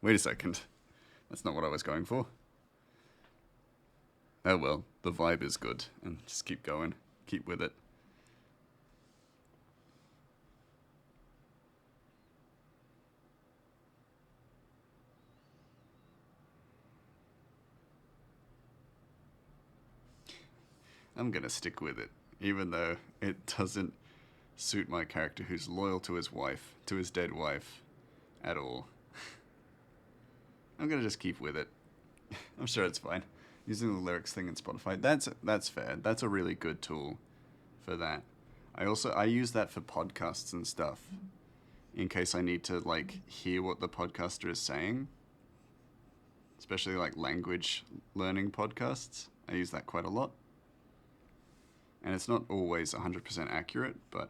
Speaker 1: a second, that's not what I was going for. Oh well, the vibe is good, and just keep going, keep with it. I'm gonna stick with it, even though it doesn't suit my character who's loyal to his wife, to his dead wife, at all. I'm gonna just keep with it. I'm sure it's fine. Using the lyrics thing in Spotify, that's fair. That's a really good tool for that. I use that for podcasts and stuff, in case I need to like hear what the podcaster is saying. Especially like language learning podcasts. I use that quite a lot. And it's not always 100% accurate, but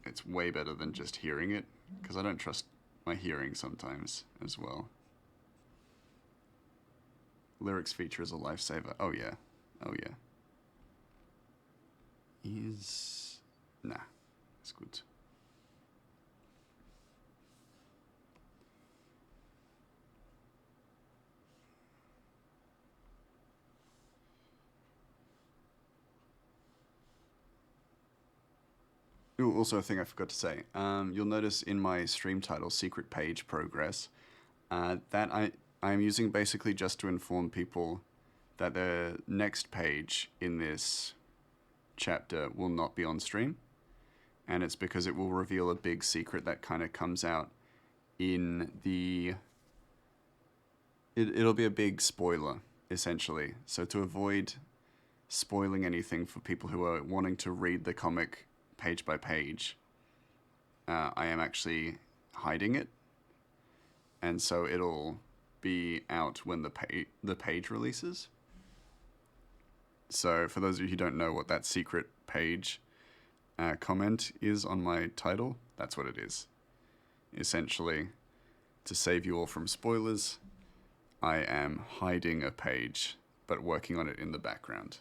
Speaker 1: it's way better than just hearing it, because I don't trust my hearing sometimes as well. Lyrics feature is a lifesaver. Oh yeah. Oh yeah. Nah. It's good. Ooh, also a thing I forgot to say. You'll notice in my stream title, Secret Page Progress, that I'm using basically just to inform people that the next page in this chapter will not be on stream. And it's because it will reveal a big secret that kind of comes out in the... It'll be a big spoiler, essentially. So to avoid spoiling anything for people who are wanting to read the comic page by page, I am actually hiding it. And so it'll be out when the page releases. So for those of you who don't know what that secret page comment is on my title, that's what it is. Essentially, to save you all from spoilers, I am hiding a page, but working on it in the background.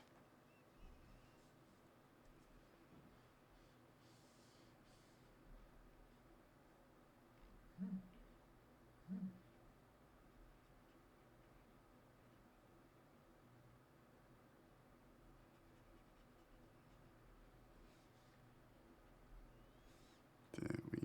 Speaker 1: There we...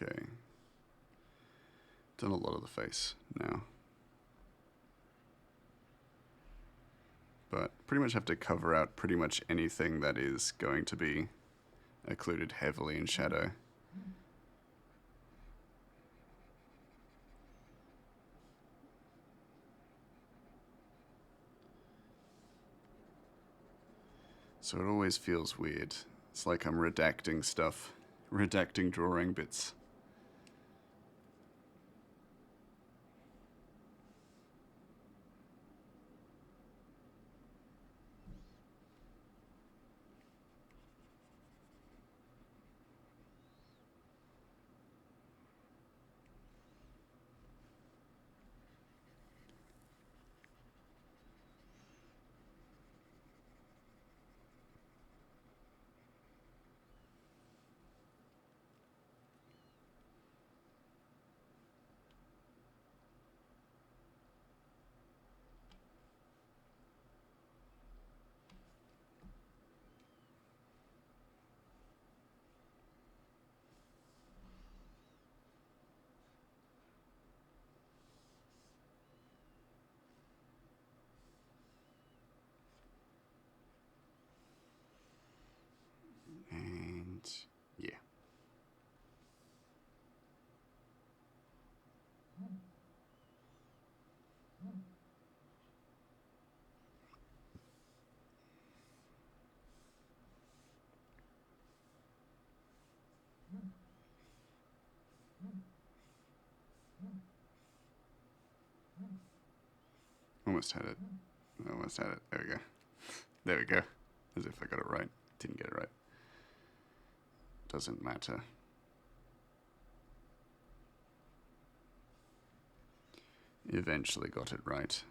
Speaker 1: Okay. Done a lot of the face now. But pretty much have to cover out pretty much anything that is going to be occluded heavily in shadow. So it always feels weird. It's like I'm redacting stuff, redacting drawing bits. And yeah. Almost had it. Almost had it. There we go. There we go. As if I got it right. Didn't get it right. Doesn't matter. Eventually got it right.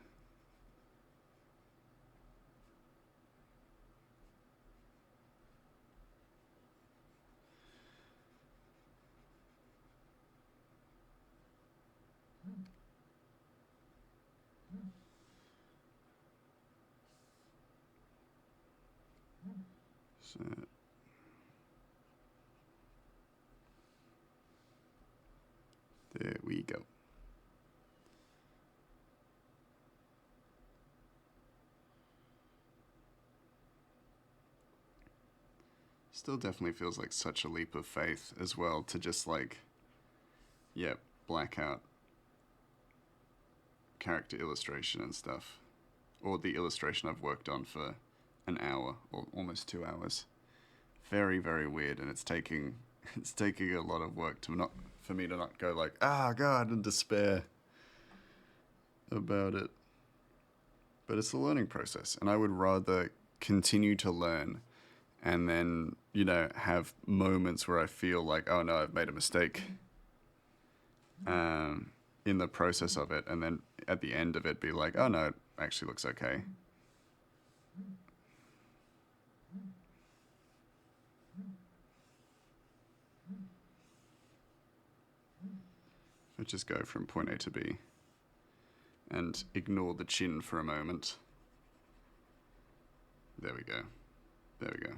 Speaker 1: So there we go. Still definitely feels like such a leap of faith as well to just like, yep, black out character illustration and stuff. Or the illustration I've worked on for an hour or almost 2 hours. Very, very weird, and it's taking a lot of work for me to not go like, ah, God, and despair about it. But it's a learning process, and I would rather continue to learn and then, have moments where I feel like, oh no, I've made a mistake in the process of it, and then at the end of it be like, oh no, it actually looks okay. I just go from point A to B and ignore the chin for a moment. There we go. There we go.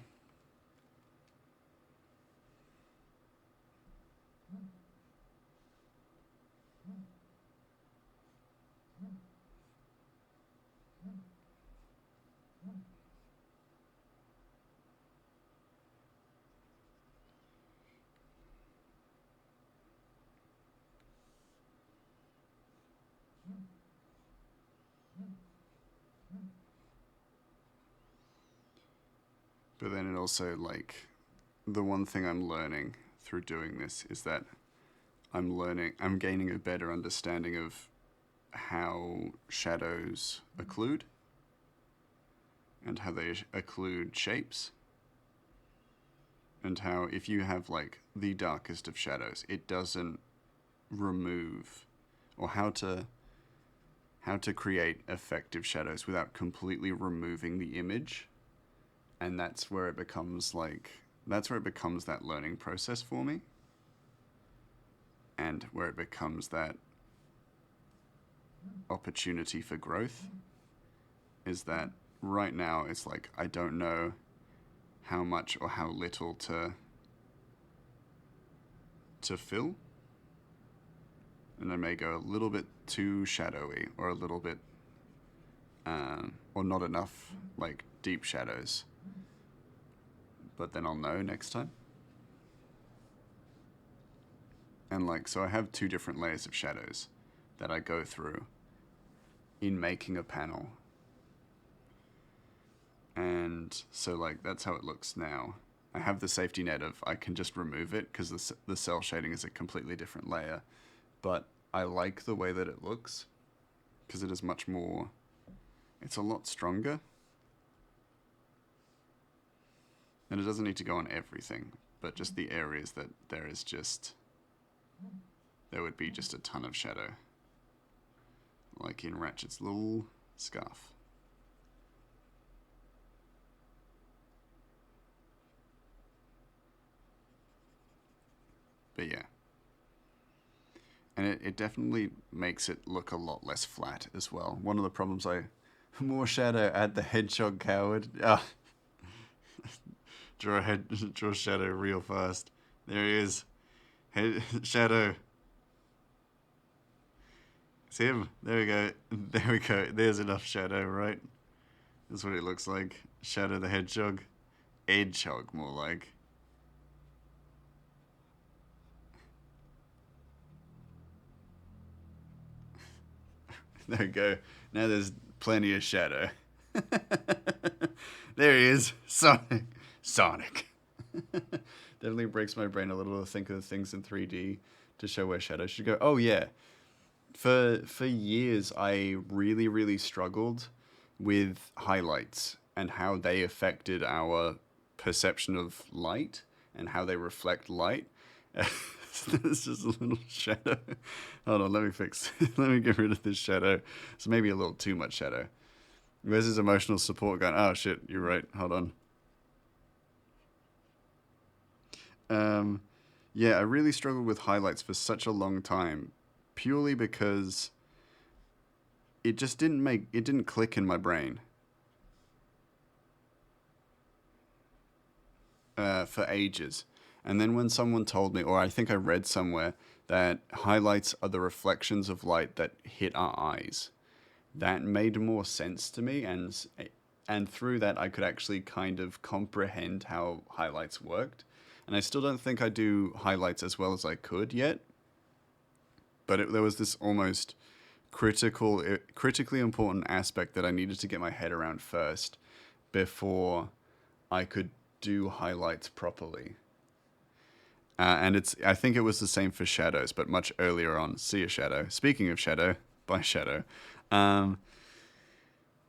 Speaker 1: But then it also, like, the one thing I'm learning through doing this is that I'm gaining a better understanding of how shadows occlude and how they occlude shapes, and how if you have like the darkest of shadows, it doesn't remove, or how to create effective shadows without completely removing the image. And that's where it becomes that learning process for me, and where it becomes that opportunity for growth. Is that right now it's like I don't know how much or how little to to fill, and I may go a little bit too shadowy, or a little bit, or not enough, like, deep shadows. But then I'll know next time. And like, so I have 2 different layers of shadows that I go through in making a panel. And so like, that's how it looks now. I have the safety net of I can just remove it because the cell shading is a completely different layer. But I like the way that it looks because it is much more, it's a lot stronger. And it doesn't need to go on everything, but just the areas that there would be just a ton of shadow. Like in Ratchet's little scarf. But yeah. And it definitely makes it look a lot less flat as well. One of the problems more shadow, add the hedgehog coward. Ah. Draw shadow real fast. There he is. Shadow. It's him. There we go. There we go. There's enough shadow, right? That's what it looks like. Shadow the hedgehog. Edgehog, more like. There we go. Now there's plenty of shadow. There he is. Sonic. Definitely breaks my brain a little to think of things in 3D to show where shadow should go. Oh yeah. For years I really struggled with highlights and how they affected our perception of light and how they reflect light. There's just a little shadow. Hold on, let me get rid of this shadow. It's maybe a little too much shadow. Where's his emotional support going? Oh shit, you're right. Hold on. Yeah, I really struggled with highlights for such a long time, purely because it just didn't click in my brain. For ages. And then when someone told me, or I think I read somewhere, that highlights are the reflections of light that hit our eyes, that made more sense to me, and through that I could actually kind of comprehend how highlights worked. And I still don't think I do highlights as well as I could yet, but there was this almost critically important aspect that I needed to get my head around first before I could do highlights properly. And I think it was the same for shadows, but much earlier on. See a shadow. Speaking of shadow, by shadow,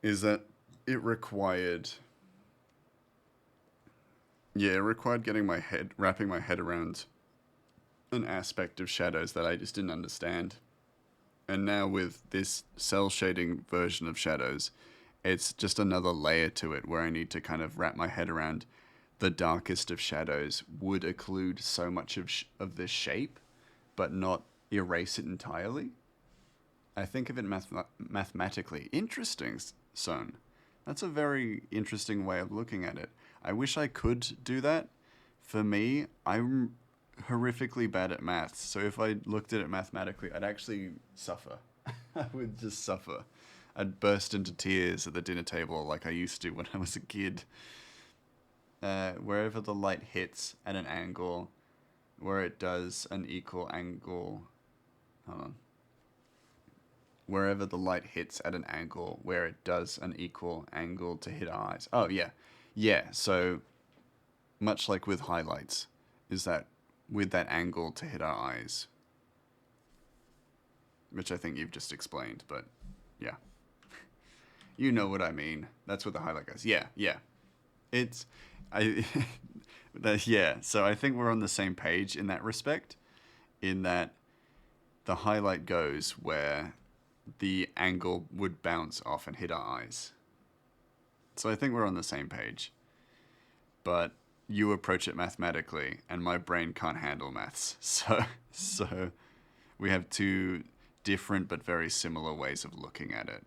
Speaker 1: is that it required wrapping my head around an aspect of shadows that I just didn't understand. And now with this cell shading version of shadows, it's just another layer to it where I need to kind of wrap my head around the darkest of shadows would occlude so much of this shape, but not erase it entirely. I think of it mathematically. Interesting, son. That's a very interesting way of looking at it. I wish I could do that. For me, I'm horrifically bad at maths, so if I looked at it mathematically, I'd actually suffer. I would just suffer. I'd burst into tears at the dinner table like I used to when I was a kid. Wherever the light hits at an angle, where it does an equal angle. Hold on. Wherever the light hits at an angle, where it does an equal angle to hit our eyes. Oh, yeah. Yeah, so much like with highlights, is that with that angle to hit our eyes. Which I think you've just explained, but yeah. You know what I mean. That's what the highlight goes. Yeah. Yeah, so I think we're on the same page in that respect, in that the highlight goes where the angle would bounce off and hit our eyes. So I think we're on the same page. But you approach it mathematically, and my brain can't handle maths. So we have 2 different but very similar ways of looking at it.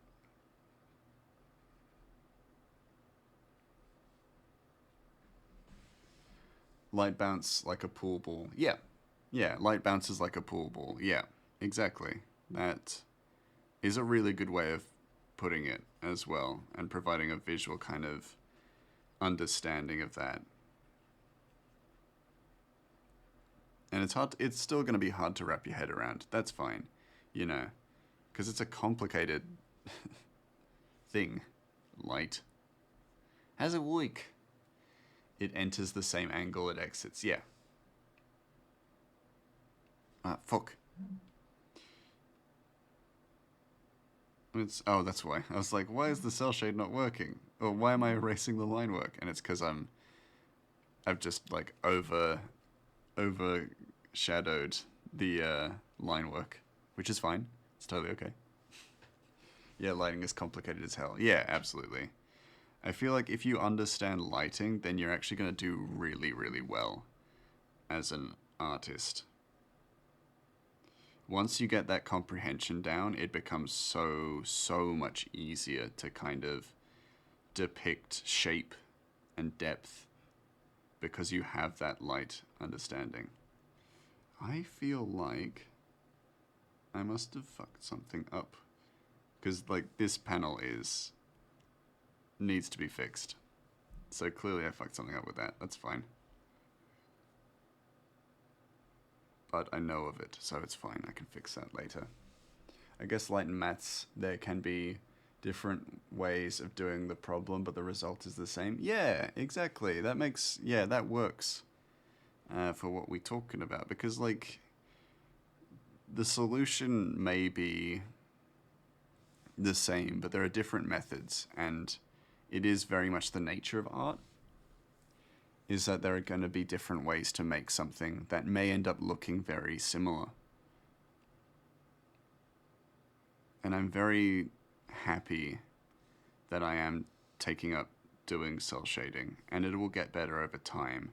Speaker 1: Light bounce like a pool ball. Yeah. Yeah, light bounces like a pool ball. Yeah, exactly. That is a really good way of putting it as well, and providing a visual kind of understanding of that. And it's still going to be hard to wrap your head around. That's fine, you know, because it's a complicated thing. Light has a wick. It enters the same angle it exits. Yeah. Fuck. Oh, that's why. I was like, why is the cell shade not working? Or why am I erasing the line work? And it's because I've just like overshadowed the line work, which is fine. It's totally okay. Yeah, lighting is complicated as hell. Yeah, absolutely. I feel like if you understand lighting, then you're actually going to do really, really well as an artist. Once you get that comprehension down, it becomes so much easier to kind of depict shape and depth because you have that light understanding. I feel like I must have fucked something up because like this panel needs to be fixed. So clearly I fucked something up with that. That's fine. But I know of it, so it's fine. I can fix that later. I guess light and maths, there can be different ways of doing the problem, but the result is the same. Yeah, exactly. That works for what we're talking about. Because, like, the solution may be the same, but there are different methods, and it is very much the nature of art, is that there are going to be different ways to make something that may end up looking very similar. And I'm very happy that I am taking up doing cell shading, and it will get better over time.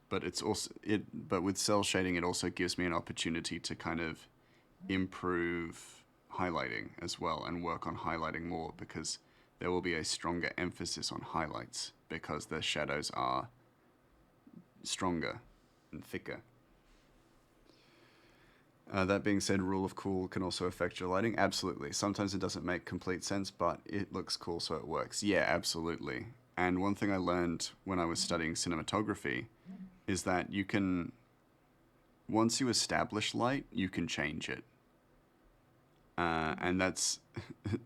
Speaker 1: But it's also but with cell shading, it also gives me an opportunity to kind of improve highlighting as well and work on highlighting more, because there will be a stronger emphasis on highlights because the shadows are stronger and thicker. That being said, rule of cool can also affect your lighting. Absolutely. Sometimes it doesn't make complete sense, but it looks cool, so it works. Yeah, absolutely. And one thing I learned when I was studying cinematography is that you can, once you establish light, you can change it. And that's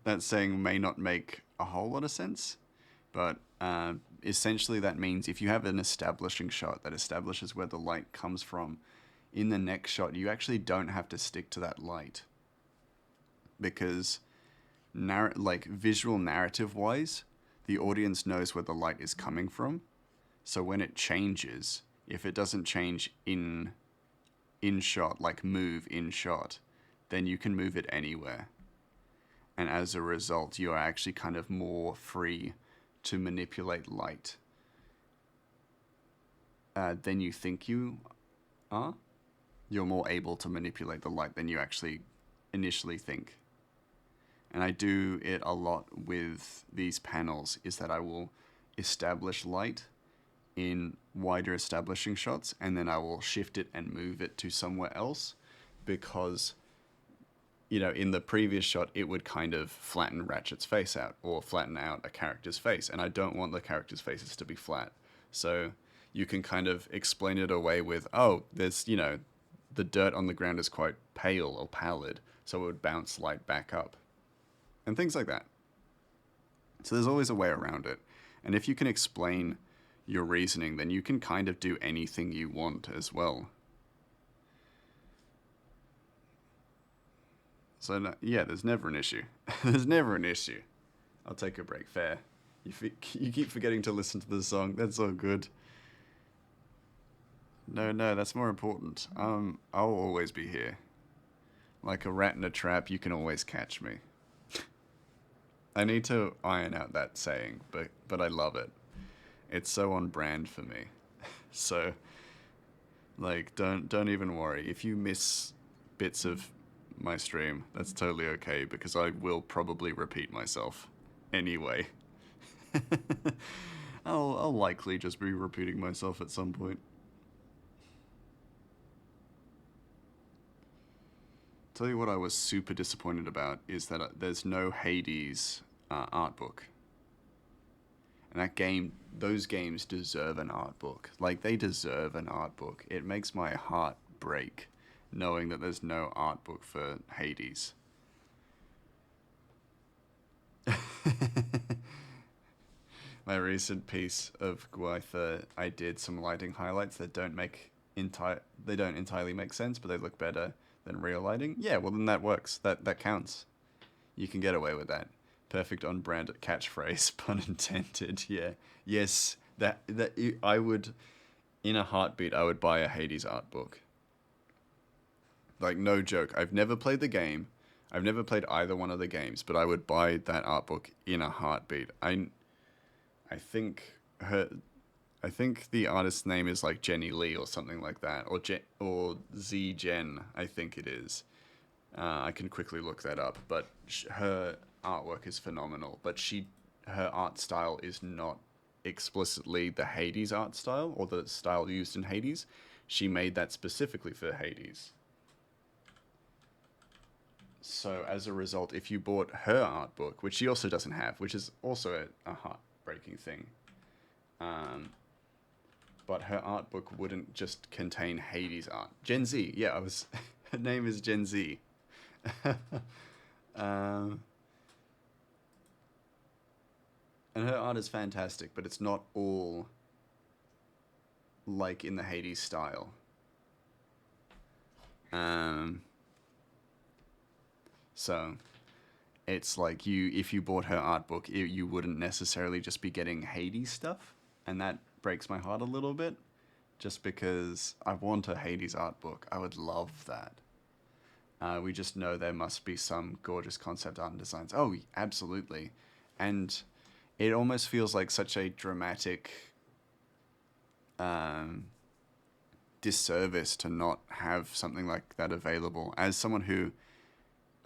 Speaker 1: that saying may not make a whole lot of sense, but essentially that means if you have an establishing shot that establishes where the light comes from, in the next shot you actually don't have to stick to that light, because visual narrative wise, the audience knows where the light is coming from. So when it changes, if it doesn't change in shot, like move in shot, then you can move it anywhere. And as a result, you are actually kind of more free to manipulate light than you think you are. You're more able to manipulate the light than you actually initially think. And I do it a lot with these panels, is that I will establish light in wider establishing shots, and then I will shift it and move it to somewhere else, because, you know, in the previous shot, it would kind of flatten Ratchet's face out, or flatten out a character's face, and I don't want the character's faces to be flat. So you can kind of explain it away with, oh, there's, you know, the dirt on the ground is quite pale or pallid, so it would bounce light back up. And things like that. So there's always a way around it. And if you can explain your reasoning, then you can kind of do anything you want as well. So, no, yeah, there's never an issue. There's never an issue. I'll take a break, fair. You keep forgetting to listen to the song. That's all good. No, that's more important. I'll always be here. Like a rat in a trap, you can always catch me. I need to iron out that saying, but I love it. It's so on brand for me. So, like, don't even worry. If you miss bits of my stream, that's totally okay, because I will probably repeat myself anyway. I'll likely just be repeating myself at some point. Tell you what I was super disappointed about is that there's no Hades art book. And that game, those games deserve an art book. Like, they deserve an art book. It makes my heart break knowing that there's no art book for Hades. My recent piece of Gwaitha, I did some lighting highlights that don't entirely make sense, but they look better than real lighting. Yeah, well then that works. That counts. You can get away with that. Perfect on brand catchphrase, pun intended. Yeah. Yes, I would, in a heartbeat, I would buy a Hades art book. Like, no joke. I've never played the game. I've never played either one of the games, but I would buy that art book in a heartbeat. I think I think the artist's name is like Jenny Lee or something like that, or Z Jen, I think it is. I can quickly look that up, but her artwork is phenomenal. But her art style is not explicitly the Hades art style or the style used in Hades. She made that specifically for Hades. So as a result, if you bought her art book, which she also doesn't have, which is also a heartbreaking thing, but her art book wouldn't just contain Hades art. Gen Z, yeah, her name is Gen Z. And her art is fantastic, but it's not all like in the Hades style. So it's like if you bought her art book, you wouldn't necessarily just be getting Hades stuff, and that breaks my heart a little bit, just because I want a Hades art book. I would love that. We just know there must be some gorgeous concept art and designs. Oh, absolutely. And it almost feels like such a dramatic disservice to not have something like that available. As someone who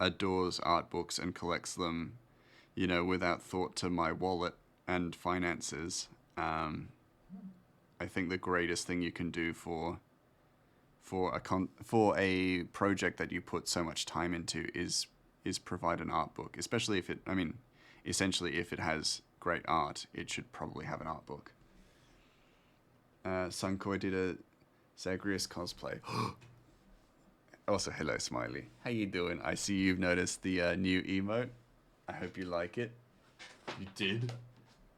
Speaker 1: adores art books and collects them, without thought to my wallet and finances, I think the greatest thing you can do for a project that you put so much time into is provide an art book. Especially if essentially if it has great art, it should probably have an art book. Sunkoi did a Zagreus cosplay. Also, hello, Smiley. How you doing? I see you've noticed the new emote. I hope you like it. You did?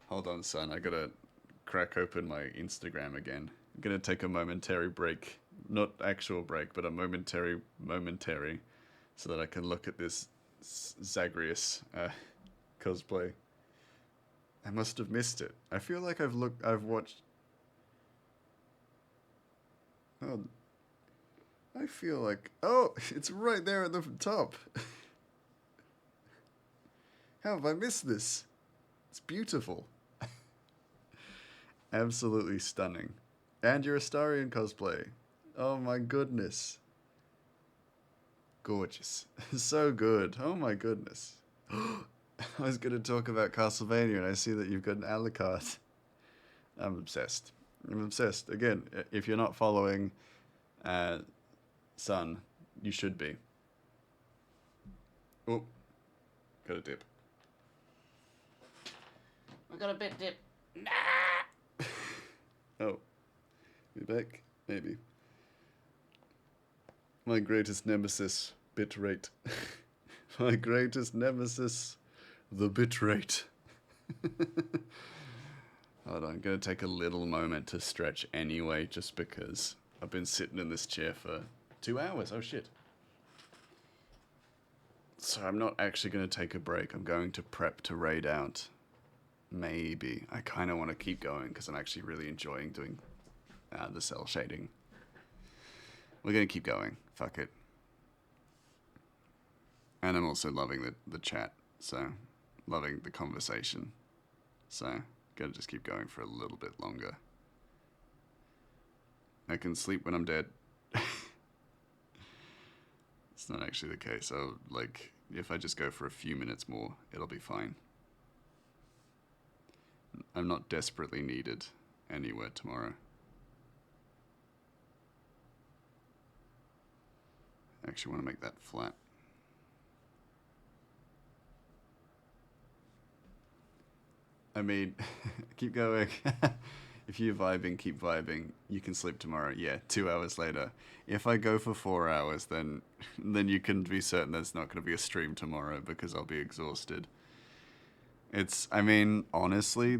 Speaker 1: Hold on, son. I gotta crack open my Instagram again. I'm gonna take a momentary break. Not actual break, but a momentary, so that I can look at this Zagreus cosplay. I must have missed it. I feel like I've watched... Oh... I feel like... Oh, it's right there at the top. How have I missed this? It's beautiful. Absolutely stunning. And your Astarion cosplay. Oh my goodness. Gorgeous. So good. Oh my goodness. I was going to talk about Castlevania and I see that you've got an Alucard. I'm obsessed. Again, if you're not following... Son, you should be. Oh, got a dip.
Speaker 2: I got a bit dip. Nah!
Speaker 1: Oh, be back? Maybe. My greatest nemesis, bitrate. My greatest nemesis, the bitrate. Hold on, I'm gonna take a little moment to stretch anyway, just because I've been sitting in this chair for 2 hours. Oh shit. So I'm not actually going to take a break. I'm going to prep to raid out. Maybe. I kind of want to keep going because I'm actually really enjoying doing the cell shading. We're going to keep going. Fuck it. And I'm also loving the chat. So, loving the conversation. So, gotta just keep going for a little bit longer. I can sleep when I'm dead. It's not actually the case. If I just go for a few minutes more, it'll be fine. I'm not desperately needed anywhere tomorrow. I actually want to make that flat. I mean, keep going. If you're vibing, keep vibing. You can sleep tomorrow. Yeah, 2 hours later. If I go for 4 hours, then you can be certain there's not going to be a stream tomorrow because I'll be exhausted. I mean, honestly,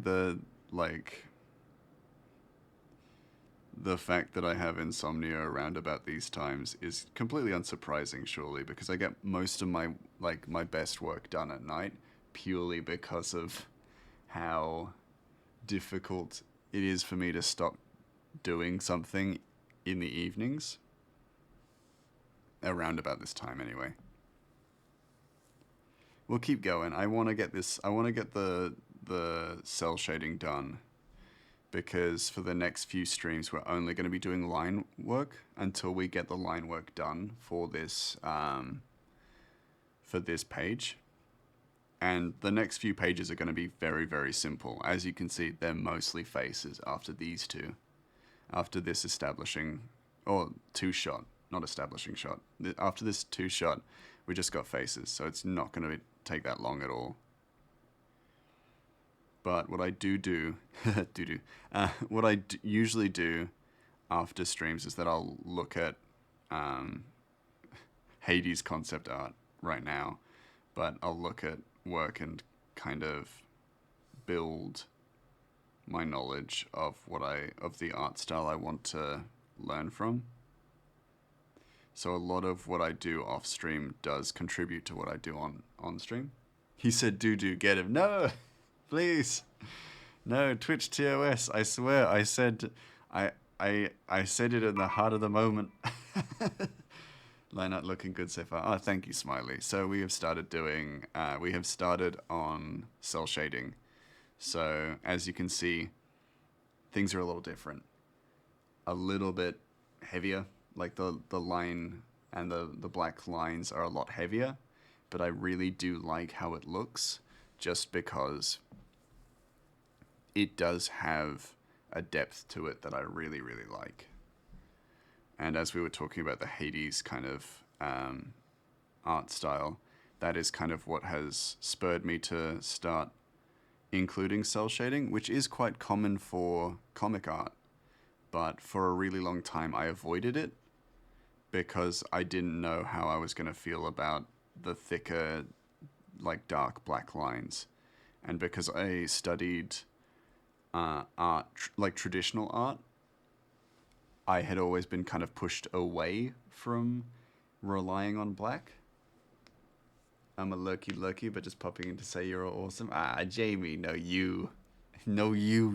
Speaker 1: like, the fact that I have insomnia around about these times is completely unsurprising, surely, because I get most of my best work done at night purely because of how difficult it is for me to stop doing something in the evenings. Around about this time, anyway. We'll keep going. I want to get the cell shading done because for the next few streams we're only going to be doing line work until we get the line work done for this page. And the next few pages are going to be very, very simple. As you can see, they're mostly faces after these two. After this establishing, or two-shot, not establishing shot. After this two-shot, we just got faces, so it's not going to take that long at all. But what I what I usually do after streams is that I'll look at Hades concept art right now, but I'll look at work and kind of build my knowledge of the art style I want to learn from. So a lot of what I do off stream does contribute to what I do on stream. He said, "Do get him." No, please, no. Twitch TOS. I swear, I said it in the heart of the moment. Lineup looking good so far. Oh, thank you, Smiley. So we have started on cell shading. So as you can see, things are a little different. A little bit heavier. Like the line and the black lines are a lot heavier. But I really do like how it looks just because it does have a depth to it that I really, really like. And as we were talking about the Hades kind of art style, that is kind of what has spurred me to start including cell shading, which is quite common for comic art. But for a really long time, I avoided it because I didn't know how I was going to feel about the thicker, like dark black lines. And because I studied art, like traditional art, I had always been kind of pushed away from relying on black. I'm a lucky, but just popping in to say you're awesome. Ah, Jamie, no you,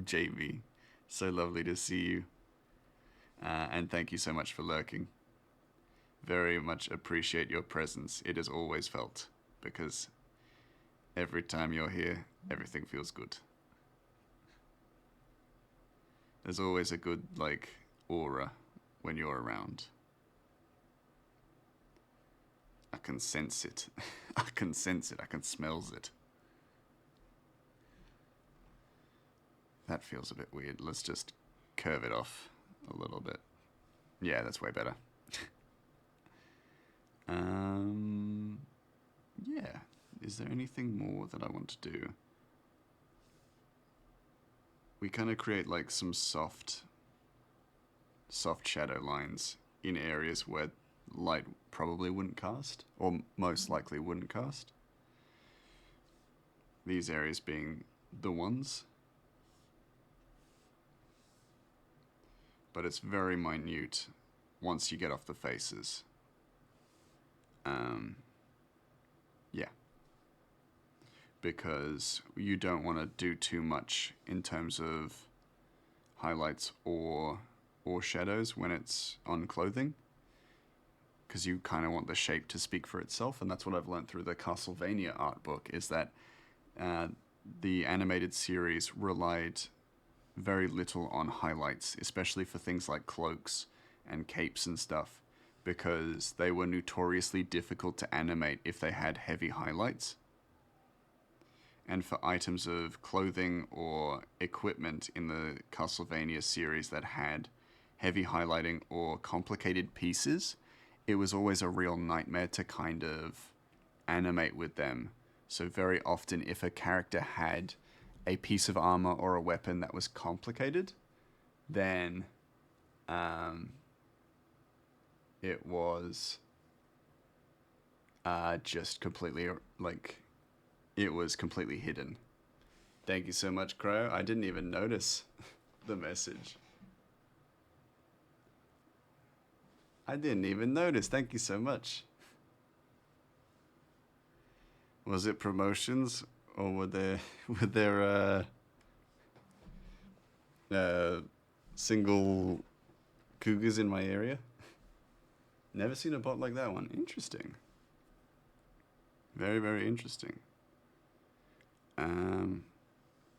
Speaker 1: Jamie. So lovely to see you. And thank you so much for lurking. Very much appreciate your presence. It is always felt because every time you're here, everything feels good. There's always a good, like, aura when you're around. I can sense it. I can sense it. I can smell it. That feels a bit weird. Let's just curve it off a little bit. Yeah, that's way better. Yeah. Is there anything more that I want to do? We kind of create like some soft shadow lines in areas where light probably wouldn't cast, or most likely wouldn't cast. These areas being the ones. But it's very minute once you get off the faces. Yeah. Because you don't want to do too much in terms of highlights or shadows when it's on clothing. Because you kind of want the shape to speak for itself, and that's what I've learned through the Castlevania art book, is that the animated series relied very little on highlights, especially for things like cloaks and capes and stuff, because they were notoriously difficult to animate if they had heavy highlights. and for items of clothing or equipment in the Castlevania series that had heavy highlighting or complicated pieces, it was always a real nightmare to kind of animate with them. So very often if a character had a piece of armor or a weapon that was complicated, then it was just completely, like, it was completely hidden. Thank you so much, Crow. I didn't even notice the message. I didn't even notice. Thank you so much. Was it promotions, or were there single cougars in my area? Never seen a bot like that one. Interesting. Very, very interesting.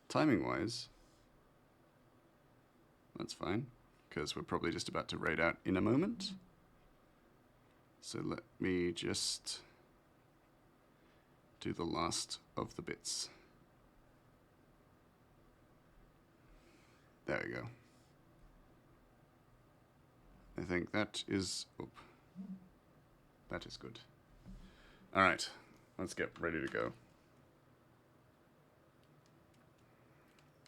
Speaker 1: Timing wise, that's fine, because we're probably just about to raid out in a moment. So let me just do the last of the bits. There we go. I think that is... Oop. That is good. Alright, let's get ready to go.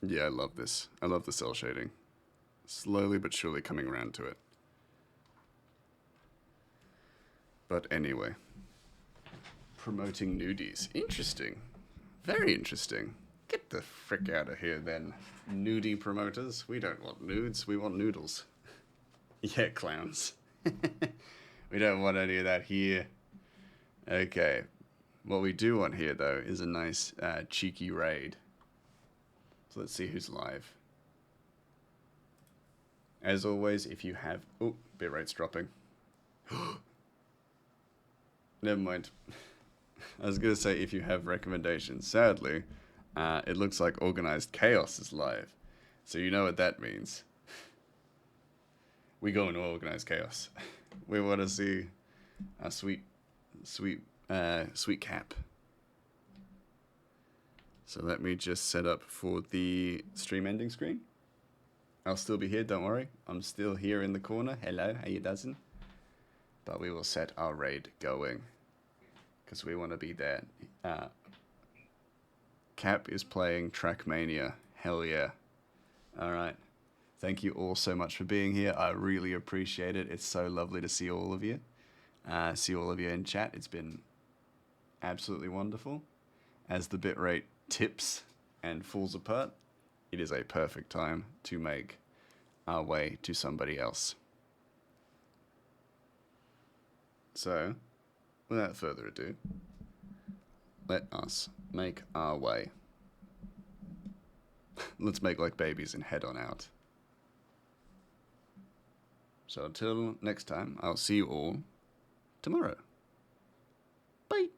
Speaker 1: Yeah, I love this. I love the cell shading. Slowly but surely coming around to it. But anyway. Promoting nudies. Interesting. Very interesting. Get the frick out of here then, nudie promoters. We don't want nudes, we want noodles. Yeah, clowns. We don't want any of that here. Okay. What we do want here, though, is a nice cheeky raid. So let's see who's live. As always, if you have... Oh, bitrate's dropping. Never mind. I was going to say if you have recommendations. Sadly, it looks like Organized Chaos is live. So you know what that means. We go into Organized Chaos. We want to see a sweet Cap. So let me just set up for the stream ending screen. I'll still be here, don't worry. I'm still here in the corner. Hello, how you doing? But we will set our raid going, because we want to be there. Cap is playing Trackmania. Hell yeah. Alright. Thank you all so much for being here. I really appreciate it. It's so lovely to see all of you. See all of you in chat. It's been absolutely wonderful. As the bitrate tips and falls apart, it is a perfect time to make our way to somebody else. So, without further ado, let us make our way. Let's make like babies and head on out. So until next time, I'll see you all tomorrow. Bye.